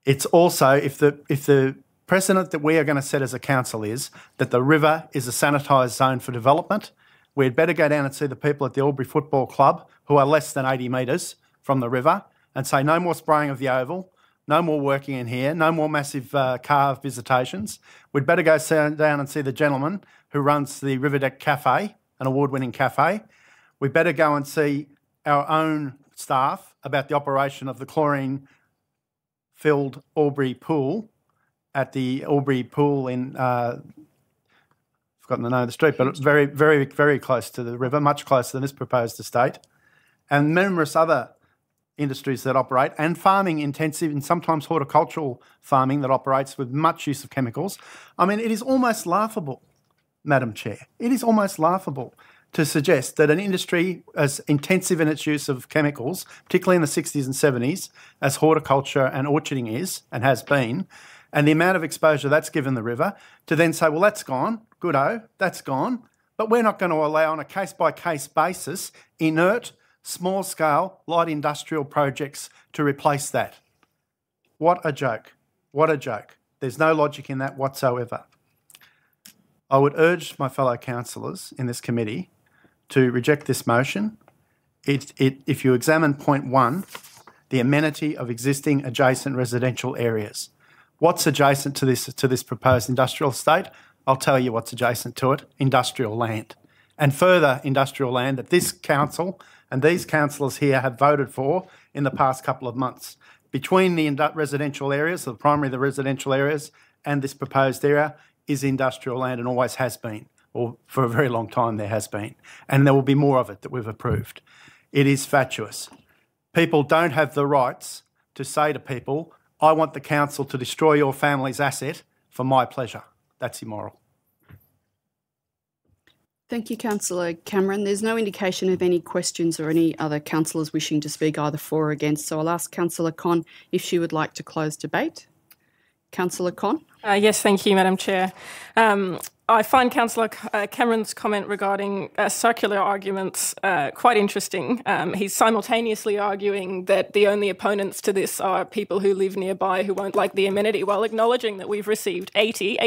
It's also, if the precedent that we are going to set as a council is that the river is a sanitised zone for development, we'd better go down and see the people at the Albury Football Club who are less than 80 metres from the river and say no more spraying of the oval, no more working in here, no more massive car visitations. We'd better go down and see the gentleman who runs the Riverdeck Cafe, an award-winning cafe. We better go and see our own staff about the operation of the chlorine-filled Albury pool at the Albury pool in, forgotten the name of the street, but it's very, very, very close to the river, much closer than this proposed estate, and numerous other industries that operate, and farming intensive and sometimes horticultural farming that operates with much use of chemicals. I mean, it is almost laughable, Madam Chair. It is almost laughable to suggest that an industry as intensive in its use of chemicals, particularly in the 60s and 70s, as horticulture and orcharding is and has been, and the amount of exposure that's given the river, to then say, well, that's gone, good-o, that's gone, but we're not going to allow on a case-by-case basis inert, small-scale, light industrial projects to replace that. What a joke. What a joke. There's no logic in that whatsoever. I would urge my fellow councillors in this committee to reject this motion. If you examine point 1, the amenity of existing adjacent residential areas. What's adjacent to this proposed industrial estate? I'll tell you what's adjacent to it, industrial land. And further industrial land that this council and these councillors here have voted for in the past couple of months. Between the residential areas, the residential areas, and this proposed area is industrial land and always has been, or for a very long time there has been. And there will be more of it that we've approved. It is fatuous. People don't have the rights to say to people, I want the council to destroy your family's asset for my pleasure. That's immoral. Thank you, Councillor Cameron. There's no indication of any questions or any other councillors wishing to speak either for or against, so I'll ask Councillor Con if she would like to close debate. Councillor Con? Yes, thank you, Madam Chair. I find Councillor Cameron's comment regarding circular arguments quite interesting. He's simultaneously arguing that the only opponents to this are people who live nearby who won't like the amenity, while acknowledging that we've received 80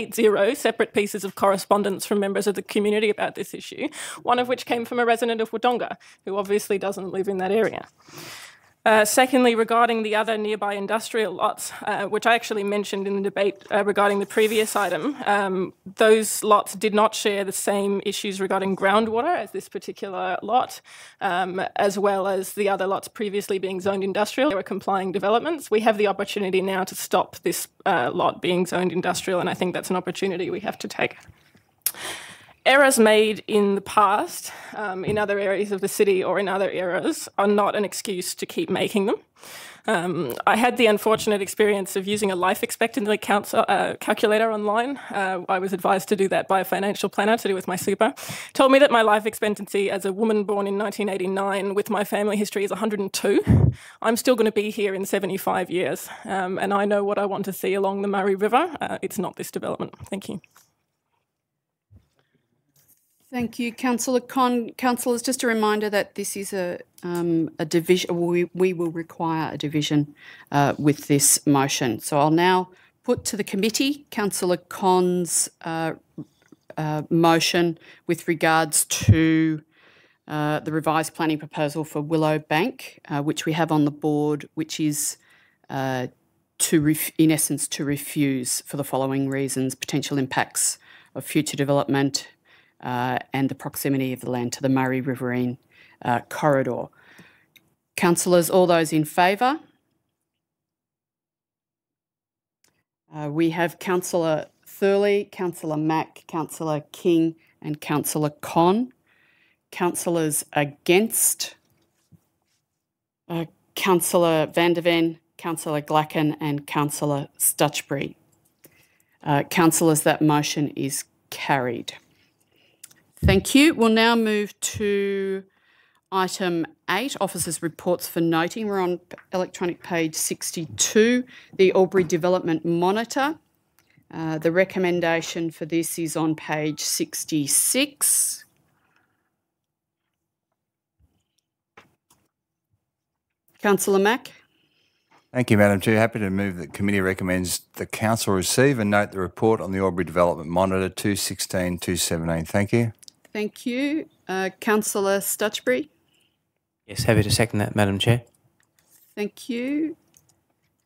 separate pieces of correspondence from members of the community about this issue, one of which came from a resident of Wodonga, who obviously doesn't live in that area. Secondly, regarding the other nearby industrial lots, which I actually mentioned in the debate regarding the previous item, those lots did not share the same issues regarding groundwater as this particular lot, as well as the other lots previously being zoned industrial. They were complying developments. We have the opportunity now to stop this lot being zoned industrial, and I think that's an opportunity we have to take. Errors made in the past in other areas of the city or in other eras are not an excuse to keep making them. I had the unfortunate experience of using a life expectancy calculator online. I was advised to do that by a financial planner to do with my super. Told me that my life expectancy as a woman born in 1989 with my family history is 102. I'm still going to be here in 75 years, and I know what I want to see along the Murray River. It's not this development. Thank you. Thank you, Councillor Con. Councillors, just a reminder that this is a division. We will require a division with this motion. So I'll now put to the committee Councillor Con's motion with regards to the revised planning proposal for Willow Bank, which we have on the board, which is in essence to refuse for the following reasons: potential impacts of future development, and the proximity of the land to the Murray Riverine corridor. Councillors, all those in favour? We have Councillor Thurley, Councillor Mack, Councillor King and Councillor Con. Councillors against? Councillor Van der Ven, Councillor Glacken and Councillor Stutchbury. Councillors, that motion is carried. Thank you. We'll now move to item 8, Officers' Reports for Noting. We're on electronic page 62, the Albury Development Monitor. The recommendation for this is on page 66. Councillor Mack. Thank you, Madam Chair. Happy to move that committee recommends the council receive and note the report on the Albury Development Monitor 216-217. Thank you. Thank you. Councillor Stutchbury. Yes, happy to second that, Madam Chair. Thank you.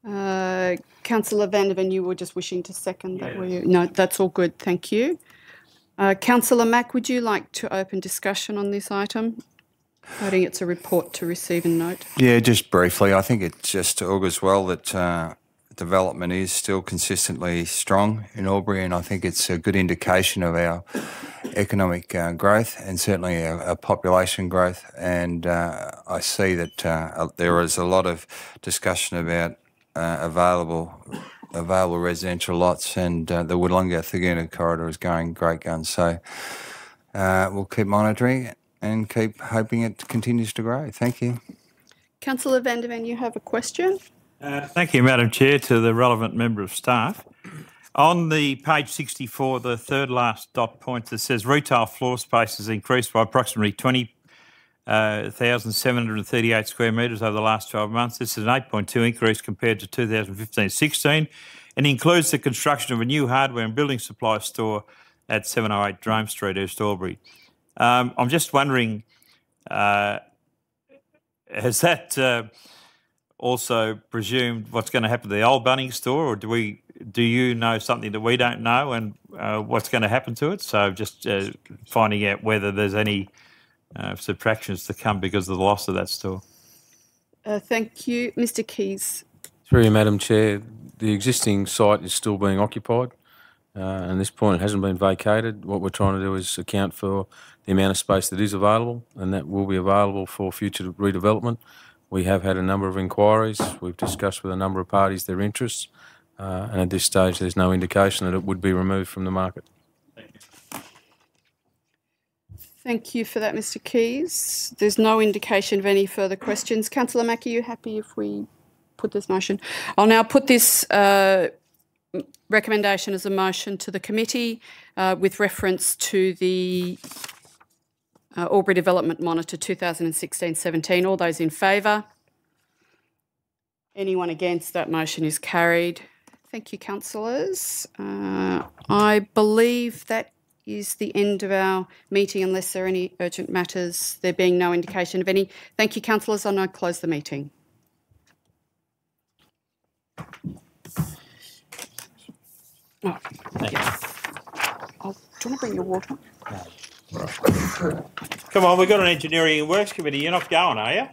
Councillor Van der Ven, you were just wishing to second that, were you? No, that's all good. Thank you. Councillor Mack, would you like to open discussion on this item? Noting it's a report to receive and note. Yeah, just briefly, I think it just augurs well that development is still consistently strong in Albury, and I think it's a good indication of our economic growth and certainly our population growth. And I see that there is a lot of discussion about available residential lots, and the Woodlunga-Thurgoona corridor is going great guns. So we'll keep monitoring it and keep hoping it continues to grow. Thank you. Councillor Van der Ven, you have a question? Thank you, Madam Chair, to the relevant member of staff. On the page 64, the third last dot point that says retail floor space has increased by approximately 20,738 square metres over the last 12 months. This is an 8.2 increase compared to 2015-16 and includes the construction of a new hardware and building supply store at 708 Drome Street, East Albury. I'm just wondering, has that also presumed what's going to happen to the old Bunnings store, or do you know something that we don't know, and what's going to happen to it? So just finding out whether there's any subtractions to come because of the loss of that store. Thank you. Mr Keys. Through you, Madam Chair, the existing site is still being occupied. At this point, it hasn't been vacated. What we're trying to do is account for the amount of space that is available, and that will be available for future redevelopment. We have had a number of inquiries. We've discussed with a number of parties their interests, and at this stage, there's no indication that it would be removed from the market. Thank you. Thank you for that, Mr Keys. There's no indication of any further questions. Councillor Mack, are you happy if we put this motion? I'll now put this recommendation as a motion to the committee with reference to the Albury Development Monitor 2016-17. All those in favour? Anyone against? That motion is carried. Thank you, councillors. I believe that is the end of our meeting unless there are any urgent matters, there being no indication of any. Thank you, councillors. I'll now close the meeting. Oh, yes. Do you want to bring your water? No. Come on, we've got an engineering and works committee. You're not going, are you?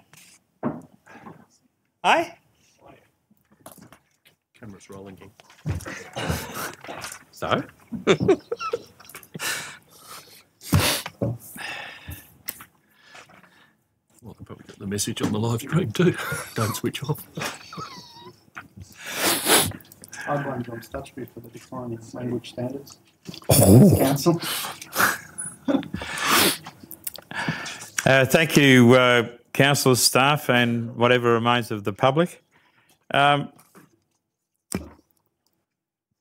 Hey? Camera's rolling. So? Well, they've probably got the message on the live stream too. Don't switch off. I blame John Stutchbury for the decline in language standards. Council. Thank you, councillors, staff, and whatever remains of the public. Do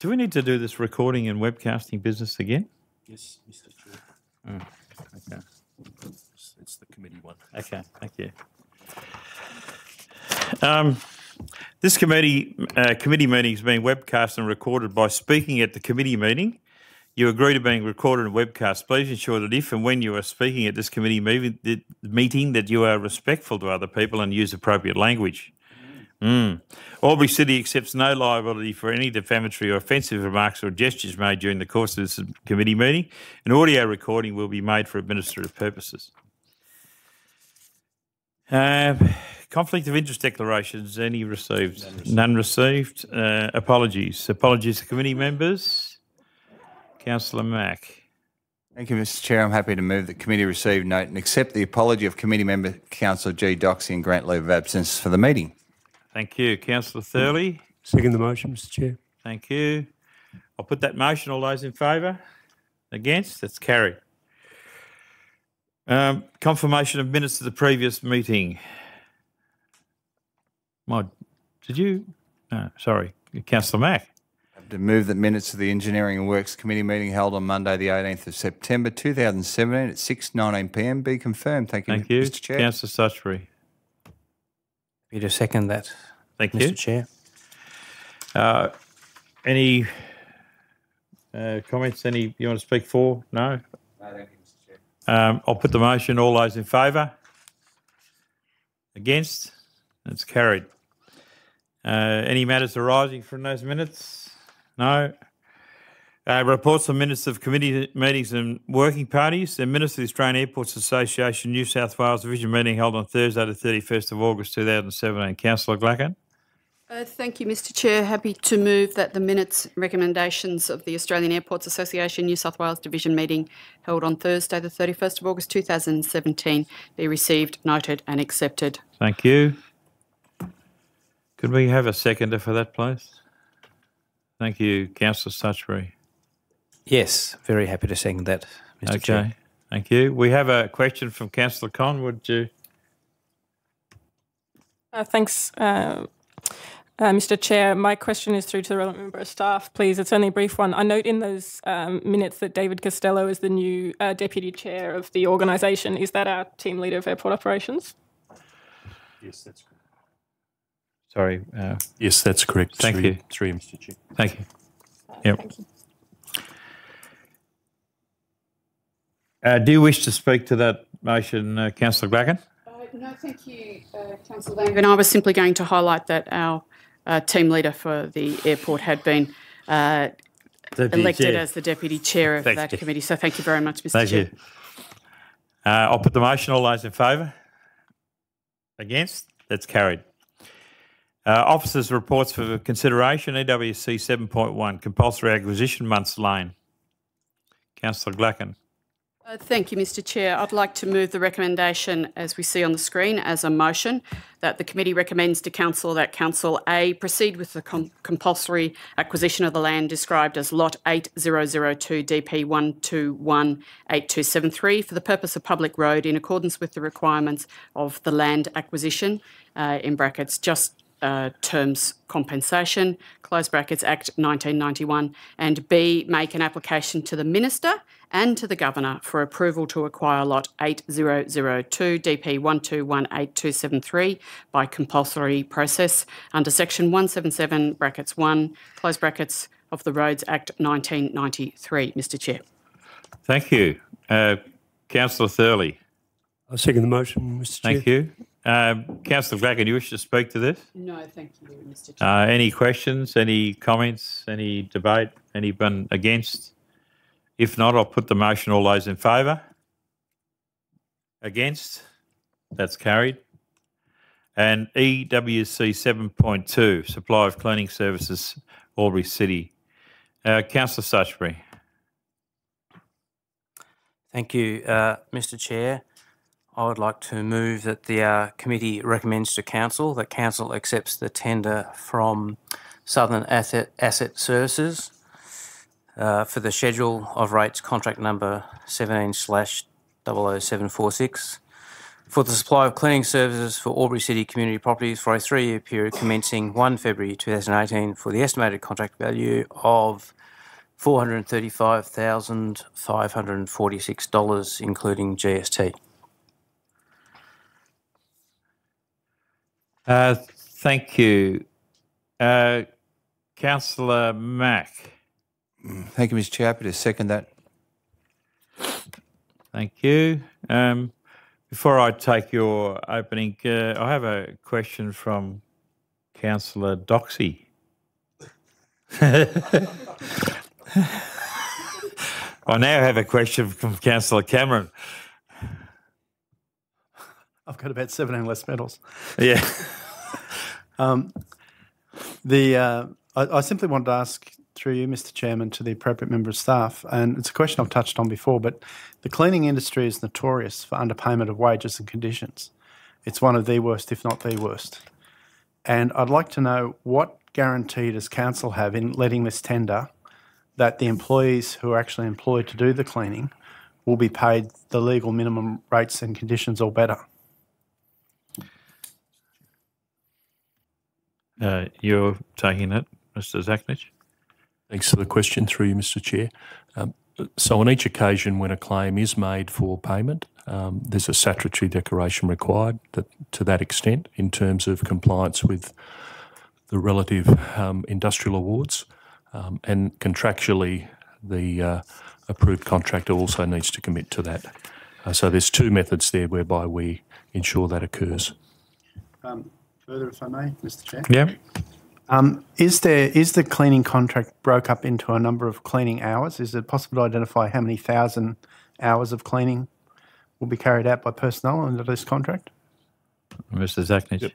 we need to do this recording and webcasting business again? Yes, Mr. Chair. Oh, okay. It's the committee one. Okay, thank you. This committee meeting is being webcast and recorded. By speaking at the committee meeting, you agree to being recorded and webcast. Please ensure that if and when you are speaking at this committee meeting that you are respectful to other people and use appropriate language. AlburyCity accepts no liability for any defamatory or offensive remarks or gestures made during the course of this committee meeting. An audio recording will be made for administrative purposes. Conflict of interest declarations, any received? None received. Apologies. Apologies to committee members. Councillor Mack. Thank you, Mr Chair. I'm happy to move that committee receive, note and accept the apology of committee member Councillor G. Doxey and grant leave of absence for the meeting. Thank you. Councillor Thurley. Second the motion, Mr Chair. Thank you. I'll put that motion. All those in favour? Against? That's carried. Confirmation of minutes of the previous meeting. Did you? No, sorry. Councillor Mack. To move that minutes of the Engineering and Works Committee meeting held on Monday the 18th of September 2017 at 6:19 p.m. be confirmed. Thank you, Thank you. Mr Chair. Councillor Stutchbury. Happy to second that, Thank Mr. you. Chair. Any comments? Any you want to speak for? No? No, thank you, Mr. Chair. I'll put the motion. All those in favour? Against? That's carried. Any matters arising from those minutes? No. Reports on minutes of committee meetings and working parties. The minutes of the Australian Airports Association New South Wales Division meeting held on Thursday the 31st of August 2017. Councillor Glacken. Thank you, Mr. Chair. Happy to move that the minutes recommendations of the Australian Airports Association New South Wales Division meeting held on Thursday the 31st of August 2017 be received, noted and accepted. Thank you. Could we have a seconder for that, please? Thank you, Councillor Stutchbury. Yes, very happy to second that, Mr. Chair. Okay, thank you. We have a question from Councillor Con. Would you? Thanks, Mr. Chair. My question is through to the relevant member of staff, please. It's only a brief one. I note in those minutes that David Costello is the new Deputy Chair of the organisation. Is that our Team Leader of Airport Operations? Yes, that's correct. Sorry. Yes, that's correct. Thank you. Through Mr. Chair. Thank you. Yep. Thank you. Do you wish to speak to that motion, Councillor Glacken? No, thank you, Councillor Langdon. I was simply going to highlight that our team leader for the airport had been elected as the Deputy Chair of that committee. So thank you very much, Mr. Chair. Thank you. I'll put the motion. All those in favour? Against? That's carried. Officers' reports for consideration. EWC 7.1, compulsory acquisition months lane. Councillor Glacken. Thank you, Mr. Chair. I'd like to move the recommendation, as we see on the screen, as a motion that the committee recommends to Council that Council A proceed with the compulsory acquisition of the land described as Lot 8002 DP 1218273 for the purpose of public road in accordance with the requirements of the land acquisition, in brackets, just terms compensation, close brackets, Act 1991, and B, make an application to the Minister and to the Governor for approval to acquire Lot 8002 DP 1218273 by compulsory process under Section 177, brackets 1, close brackets, of the Roads Act 1993. Mr. Chair. Thank you. Councillor Thurley. I second the motion, Mr. Chair. Thank you. Councillor Glacken, do you wish to speak to this? No, thank you, Mr. Chair. Any questions, any comments, any debate, anyone against? If not, I'll put the motion. All those in favour? Against? That's carried. And EWC 7.2, supply of cleaning services, AlburyCity. Councillor Stutchbury. Thank you, Mr. Chair. I would like to move that the committee recommends to Council that Council accepts the tender from Southern Asset Services for the schedule of rates contract number 17/00746 for the supply of cleaning services for AlburyCity community properties for a 3-year period commencing 1 February 2018 for the estimated contract value of $435,546, including GST. Thank you. Councillor Mack. Thank you, Mr. Chair. Happy to second that. Thank you. Before I take your opening, I have a question from Councillor Doxey. I now have a question from Councillor Cameron. I've got about 17 less medals. Yeah. I simply wanted to ask, through you, Mr. Chairman, to the appropriate member of staff, and it's a question I've touched on before, but the cleaning industry is notorious for underpayment of wages and conditions. It's one of the worst, if not the worst. And I'd like to know, what guarantee does Council have in letting this tender that the employees who are actually employed to do the cleaning will be paid the legal minimum rates and conditions or better? You're taking it, Mr. Zachnich? Thanks for the question, through you, Mr. Chair. So on each occasion when a claim is made for payment, there's a statutory declaration required to that extent in terms of compliance with the relative industrial awards, and contractually the approved contractor also needs to commit to that. So there's two methods there whereby we ensure that occurs. Further, if I may, Mr. Chair. Yeah. Is the cleaning contract broke up into a number of cleaning hours? Is it possible to identify how many thousand hours of cleaning will be carried out by personnel under this contract? Mr. Zachnich. Yep.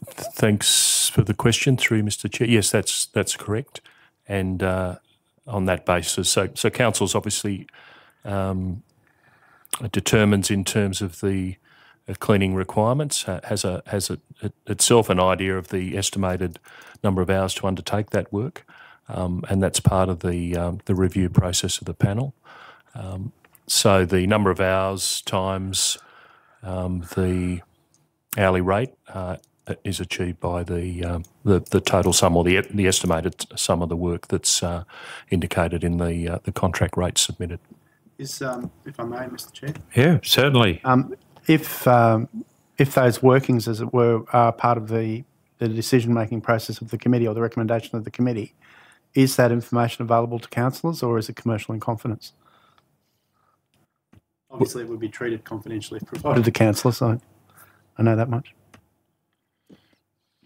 Thanks for the question, through Mr. Chair. Yes, that's correct. And on that basis, so council's obviously determines in terms of the cleaning requirements, has itself an idea of the estimated number of hours to undertake that work, and that's part of the review process of the panel. So the number of hours times the hourly rate is achieved by the total sum, or the estimated sum of the work that's indicated in the contract rate submitted. If I may, Mr. Chair. Yeah, certainly. If those workings, as it were, are part of the decision-making process of the committee or the recommendation of the committee, is that information available to councillors, or is it commercial in confidence? Obviously, it would be treated confidentially if provided to councillors, so I know that much.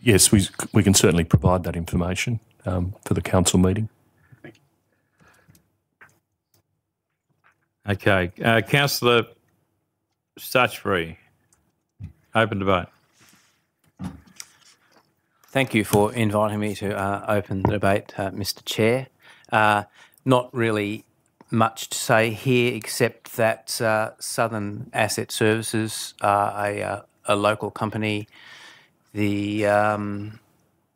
Yes, we can certainly provide that information for the council meeting. Thank you. Okay. Councillor Stutchbury, open debate. Thank you for inviting me to open the debate, Mr. Chair. Not really much to say here except that Southern Asset Services are a local company. The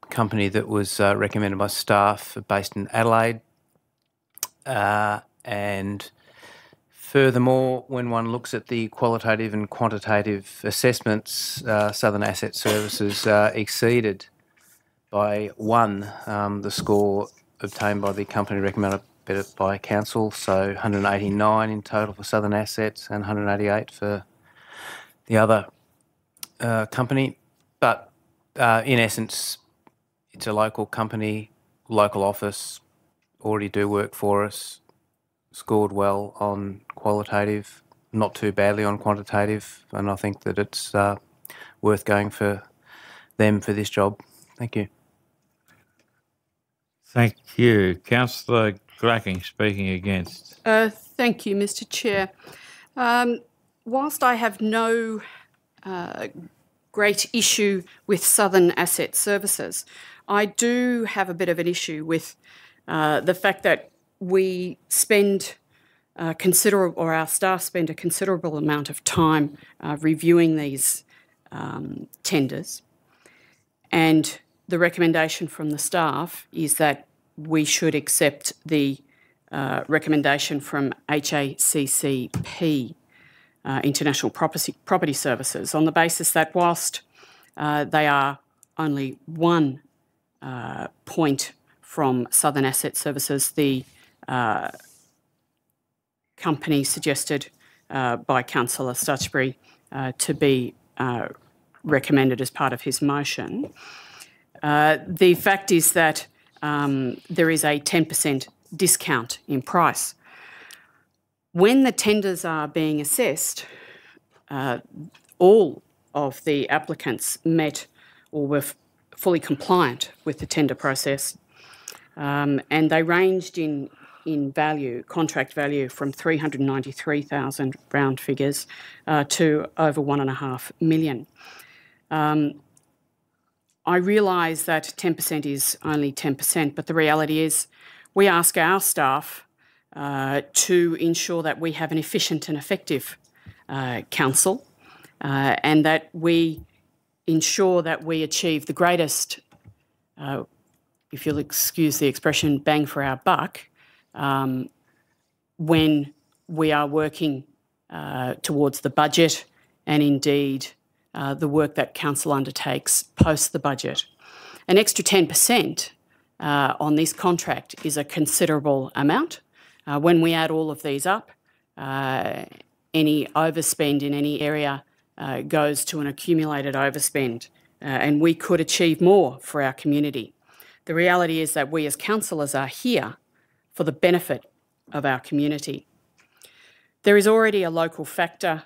company that was recommended by staff based in Adelaide, and furthermore, when one looks at the qualitative and quantitative assessments, Southern Asset Services exceeded by one the score obtained by the company recommended by council, so 189 in total for Southern Assets and 188 for the other company. But in essence, it's a local company, local office, already do work for us, scored well on qualitative, not too badly on quantitative, and I think that it's worth going for them for this job. Thank you. Thank you. Councillor Glacking speaking against. Thank you, Mr. Chair. Whilst I have no great issue with Southern Asset Services, I do have a bit of an issue with the fact that we spend our staff spend a considerable amount of time reviewing these tenders, and the recommendation from the staff is that we should accept the recommendation from HACCP, International Property Services, on the basis that whilst they are only one point from Southern Asset Services, the company suggested by Councillor Stutchbury to be recommended as part of his motion. The fact is that there is a 10% discount in price. When the tenders are being assessed, all of the applicants met or were fully compliant with the tender process, and they ranged in value, contract value, from 393,000 round figures to over 1.5 million. I realise that 10% is only 10%, but the reality is we ask our staff to ensure that we have an efficient and effective council, and that we ensure that we achieve the greatest, if you'll excuse the expression, bang for our buck when we are working towards the budget and indeed the work that council undertakes post the budget. An extra 10% on this contract is a considerable amount, When we add all of these up, any overspend in any area goes to an accumulated overspend, and we could achieve more for our community. The reality is that we as councillors are here for the benefit of our community. There is already a local factor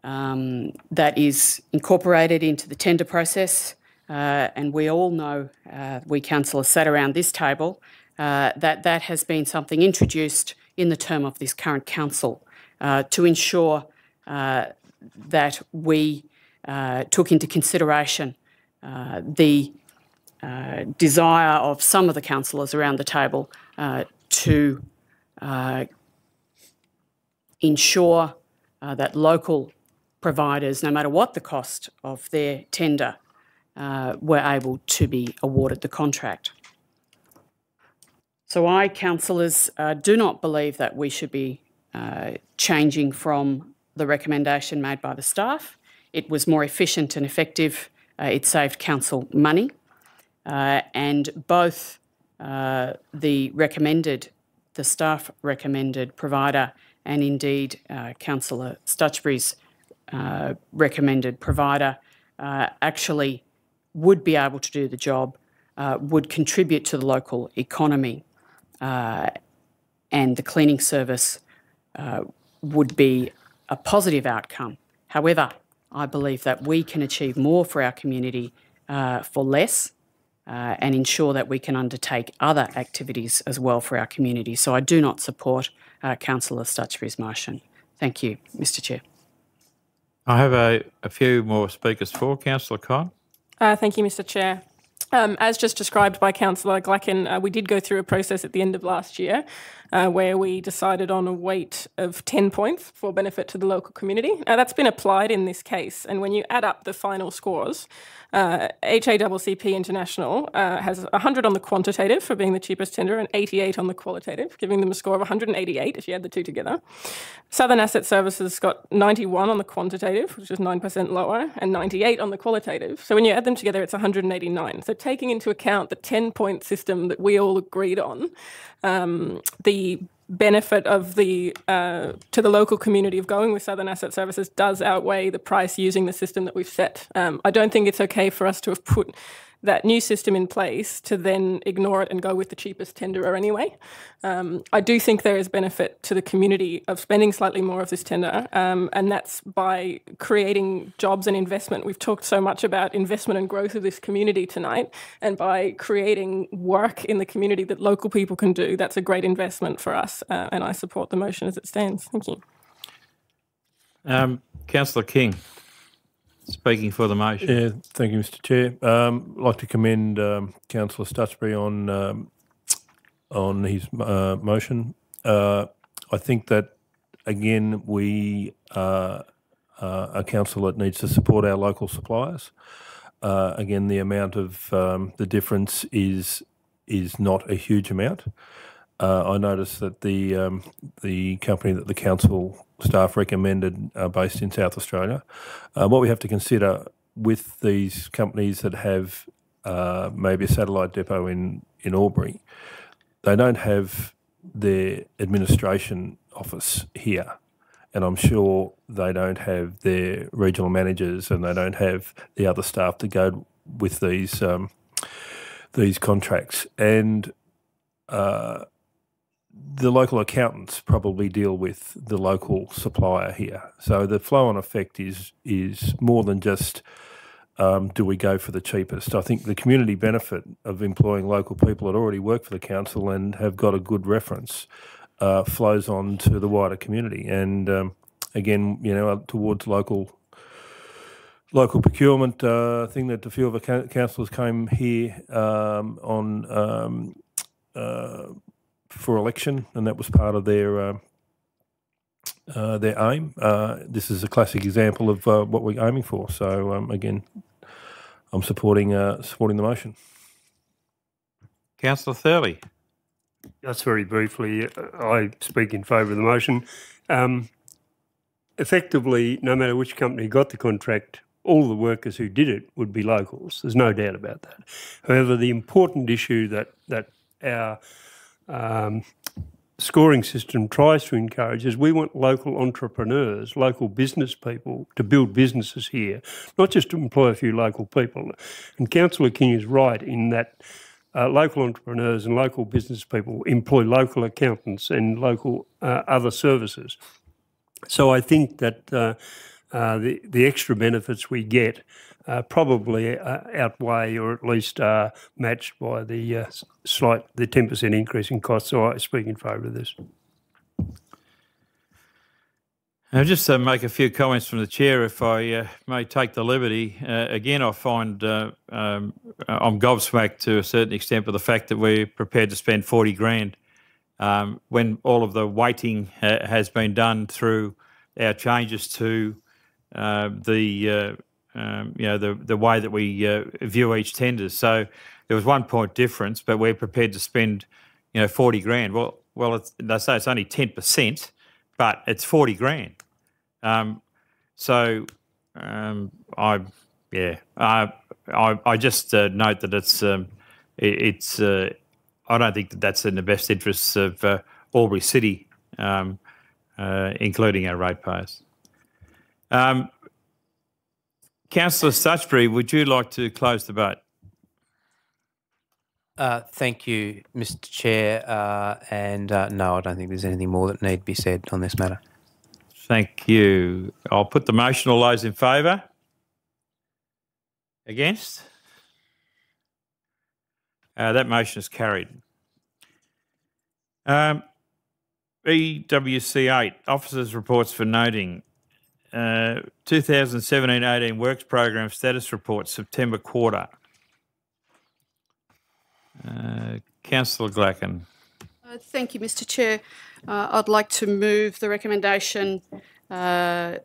that is incorporated into the tender process, and we all know, we councillors sat around this table, that has been something introduced in the term of this current council to ensure that we took into consideration the desire of some of the councillors around the table to ensure that local providers, no matter what the cost of their tender, were able to be awarded the contract. So I, councillors, do not believe that we should be changing from the recommendation made by the staff. It was more efficient and effective. It saved council money. And both the staff recommended provider and indeed Councillor Stutchbury's recommended provider actually would be able to do the job, would contribute to the local economy, and the cleaning service would be a positive outcome. However, I believe that we can achieve more for our community for less and ensure that we can undertake other activities as well for our community. So I do not support Councillor Stutchbury's motion. Thank you, Mr Chair. I have a few more speakers for Councillor Con. Thank you, Mr Chair. As just described by Councillor Glacken, we did go through a process at the end of last year where we decided on a weight of 10 points for benefit to the local community. That's been applied in this case, and when you add up the final scores, HACCP International has 100 on the quantitative for being the cheapest tender and 88 on the qualitative, giving them a score of 188 if you add the two together. Southern Asset Services got 91 on the quantitative, which is 9% lower, and 98 on the qualitative. So when you add them together, it's 189. So taking into account the 10-point system that we all agreed on, the benefit of the to the local community of going with Southern Asset Services does outweigh the price using the system that we've set. I don't think it's okay for us to have put that new system in place to then ignore it and go with the cheapest tenderer anyway. I do think there is benefit to the community of spending slightly more of this tender, and that's by creating jobs and investment. We've talked so much about investment and growth of this community tonight, and by creating work in the community that local people can do, that's a great investment for us, and I support the motion as it stands. Thank you. Councillor King, speaking for the motion. Yeah, thank you, Mr Chair. I'd like to commend Councillor Stutchbury on his motion. I think that, again, we are a council that needs to support our local suppliers. Again, the amount of the difference is not a huge amount. I noticed that the company that the council staff recommended are based in South Australia. What we have to consider with these companies that have maybe a satellite depot in Albury, they don't have their administration office here, and I'm sure they don't have their regional managers and they don't have the other staff to go with these contracts. And the local accountants probably deal with the local supplier here. So the flow-on effect is more than just do we go for the cheapest. I think the community benefit of employing local people that already work for the council and have got a good reference flows on to the wider community. And again, you know, towards local procurement, I think that a few of the councillors came here for election, and that was part of their aim. This is a classic example of what we're aiming for. So again, I'm supporting the motion. Councillor Thurley. Just very briefly, I speak in favour of the motion. Effectively, no matter which company got the contract, all the workers who did it would be locals. There's no doubt about that. However, the important issue that our scoring system tries to encourage is we want local entrepreneurs, local business people to build businesses here, not just to employ a few local people. And Councillor King is right in that local entrepreneurs and local business people employ local accountants and local other services. So I think that the extra benefits we get probably outweigh or at least are matched by the 10% increase in costs. So I speak in favour of this. Now, just to make a few comments from the chair, if I may take the liberty. Again, I find I'm gobsmacked to a certain extent by the fact that we're prepared to spend 40 grand when all of the weighting has been done through our changes to the way that we view each tender. So there was 1 point difference, but we're prepared to spend 40 grand. Well, they say it's only 10%, but it's 40 grand. I just note that it's I don't think that that's in the best interests of Albury City, including our ratepayers. Councillor Stutchbury, would you like to close the vote? Thank you, Mr. Chair. No, I don't think there's anything more that need to be said on this matter. Thank you. I'll put the motion. All those in favour? Against? That motion is carried. EWC 8, Officers' Reports for Noting. 2017-18 Works Program Status Report, September quarter. Councillor Glacken. Thank you, Mr. Chair. I'd like to move the recommendation to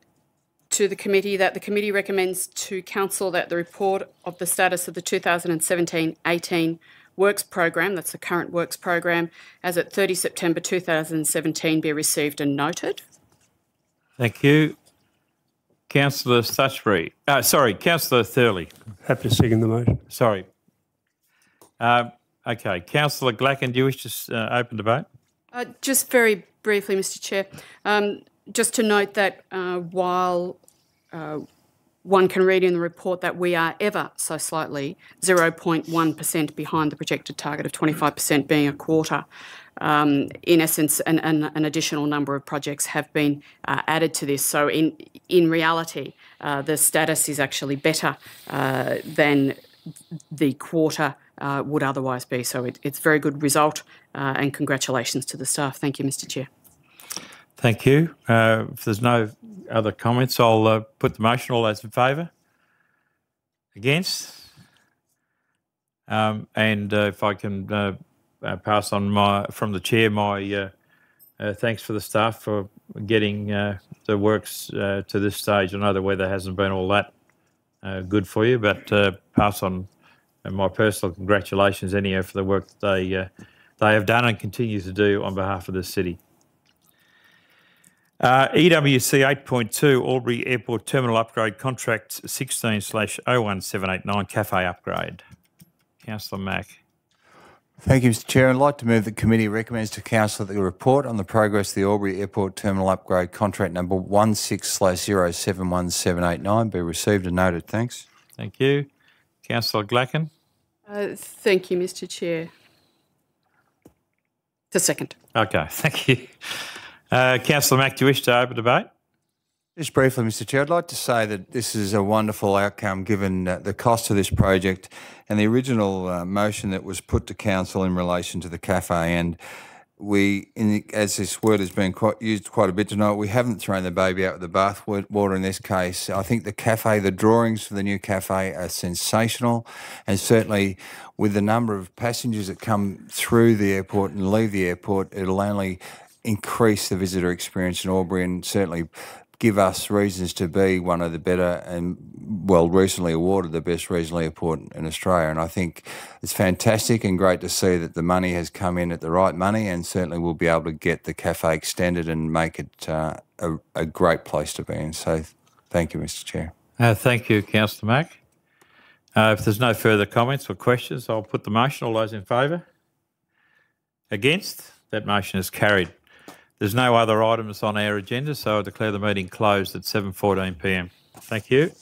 the committee that the committee recommends to Council that the report of the status of the 2017-18 Works Program, that's the current Works Program, as at 30 September 2017 be received and noted. Thank you. Councillor Stutchbury. Councillor Thurley. Happy to second the motion. Sorry. Okay. Councillor Glacken, do you wish to open debate? Just very briefly, Mr. Chair, just to note that while one can read in the report that we are ever so slightly 0.1% behind the projected target of 25% being a quarter, in essence, an additional number of projects have been added to this. So in reality, the status is actually better than the quarter would otherwise be. So it's a very good result and congratulations to the staff. Thank you, Mr. Chair. Thank you. If there's no other comments, I'll put the motion. All those in favour? Against? And if I can pass on from the chair my thanks for the staff for getting the works to this stage. I know the weather hasn't been all that good for you, but pass on my personal congratulations anyhow for the work that they have done and continue to do on behalf of the city. EWC 8.2 Albury Airport Terminal Upgrade Contract 16/01789 Cafe Upgrade. Councillor Mack. Thank you, Mr. Chair. I'd like to move that committee recommends to Council that the report on the progress of the Albury Airport Terminal Upgrade Contract number 16/071789 be received and noted. Thanks. Thank you. Councillor Glacken. Thank you, Mr. Chair. To second. Okay, thank you. Councillor Mack, do you wish to open debate? Just briefly, Mr. Chair, I'd like to say that this is a wonderful outcome given the cost of this project and the original motion that was put to Council in relation to the cafe. And as this word has been used quite a bit tonight, we haven't thrown the baby out with the bathwater in this case. I think the cafe, the drawings for the new cafe are sensational, and certainly with the number of passengers that come through the airport and leave the airport, it'll only increase the visitor experience in Albury and certainly give us reasons to be one of the better and, well, recently awarded the best regional airport in Australia. And I think it's fantastic and great to see that the money has come in at the right money, and certainly we'll be able to get the cafe extended and make it a great place to be in. So thank you, Mr. Chair. Thank you, Councillor Mack. If there's no further comments or questions, I'll put the motion. All those in favour? Against? That motion is carried. There's no other items on our agenda, so I declare the meeting closed at 7:14 p.m. Thank you.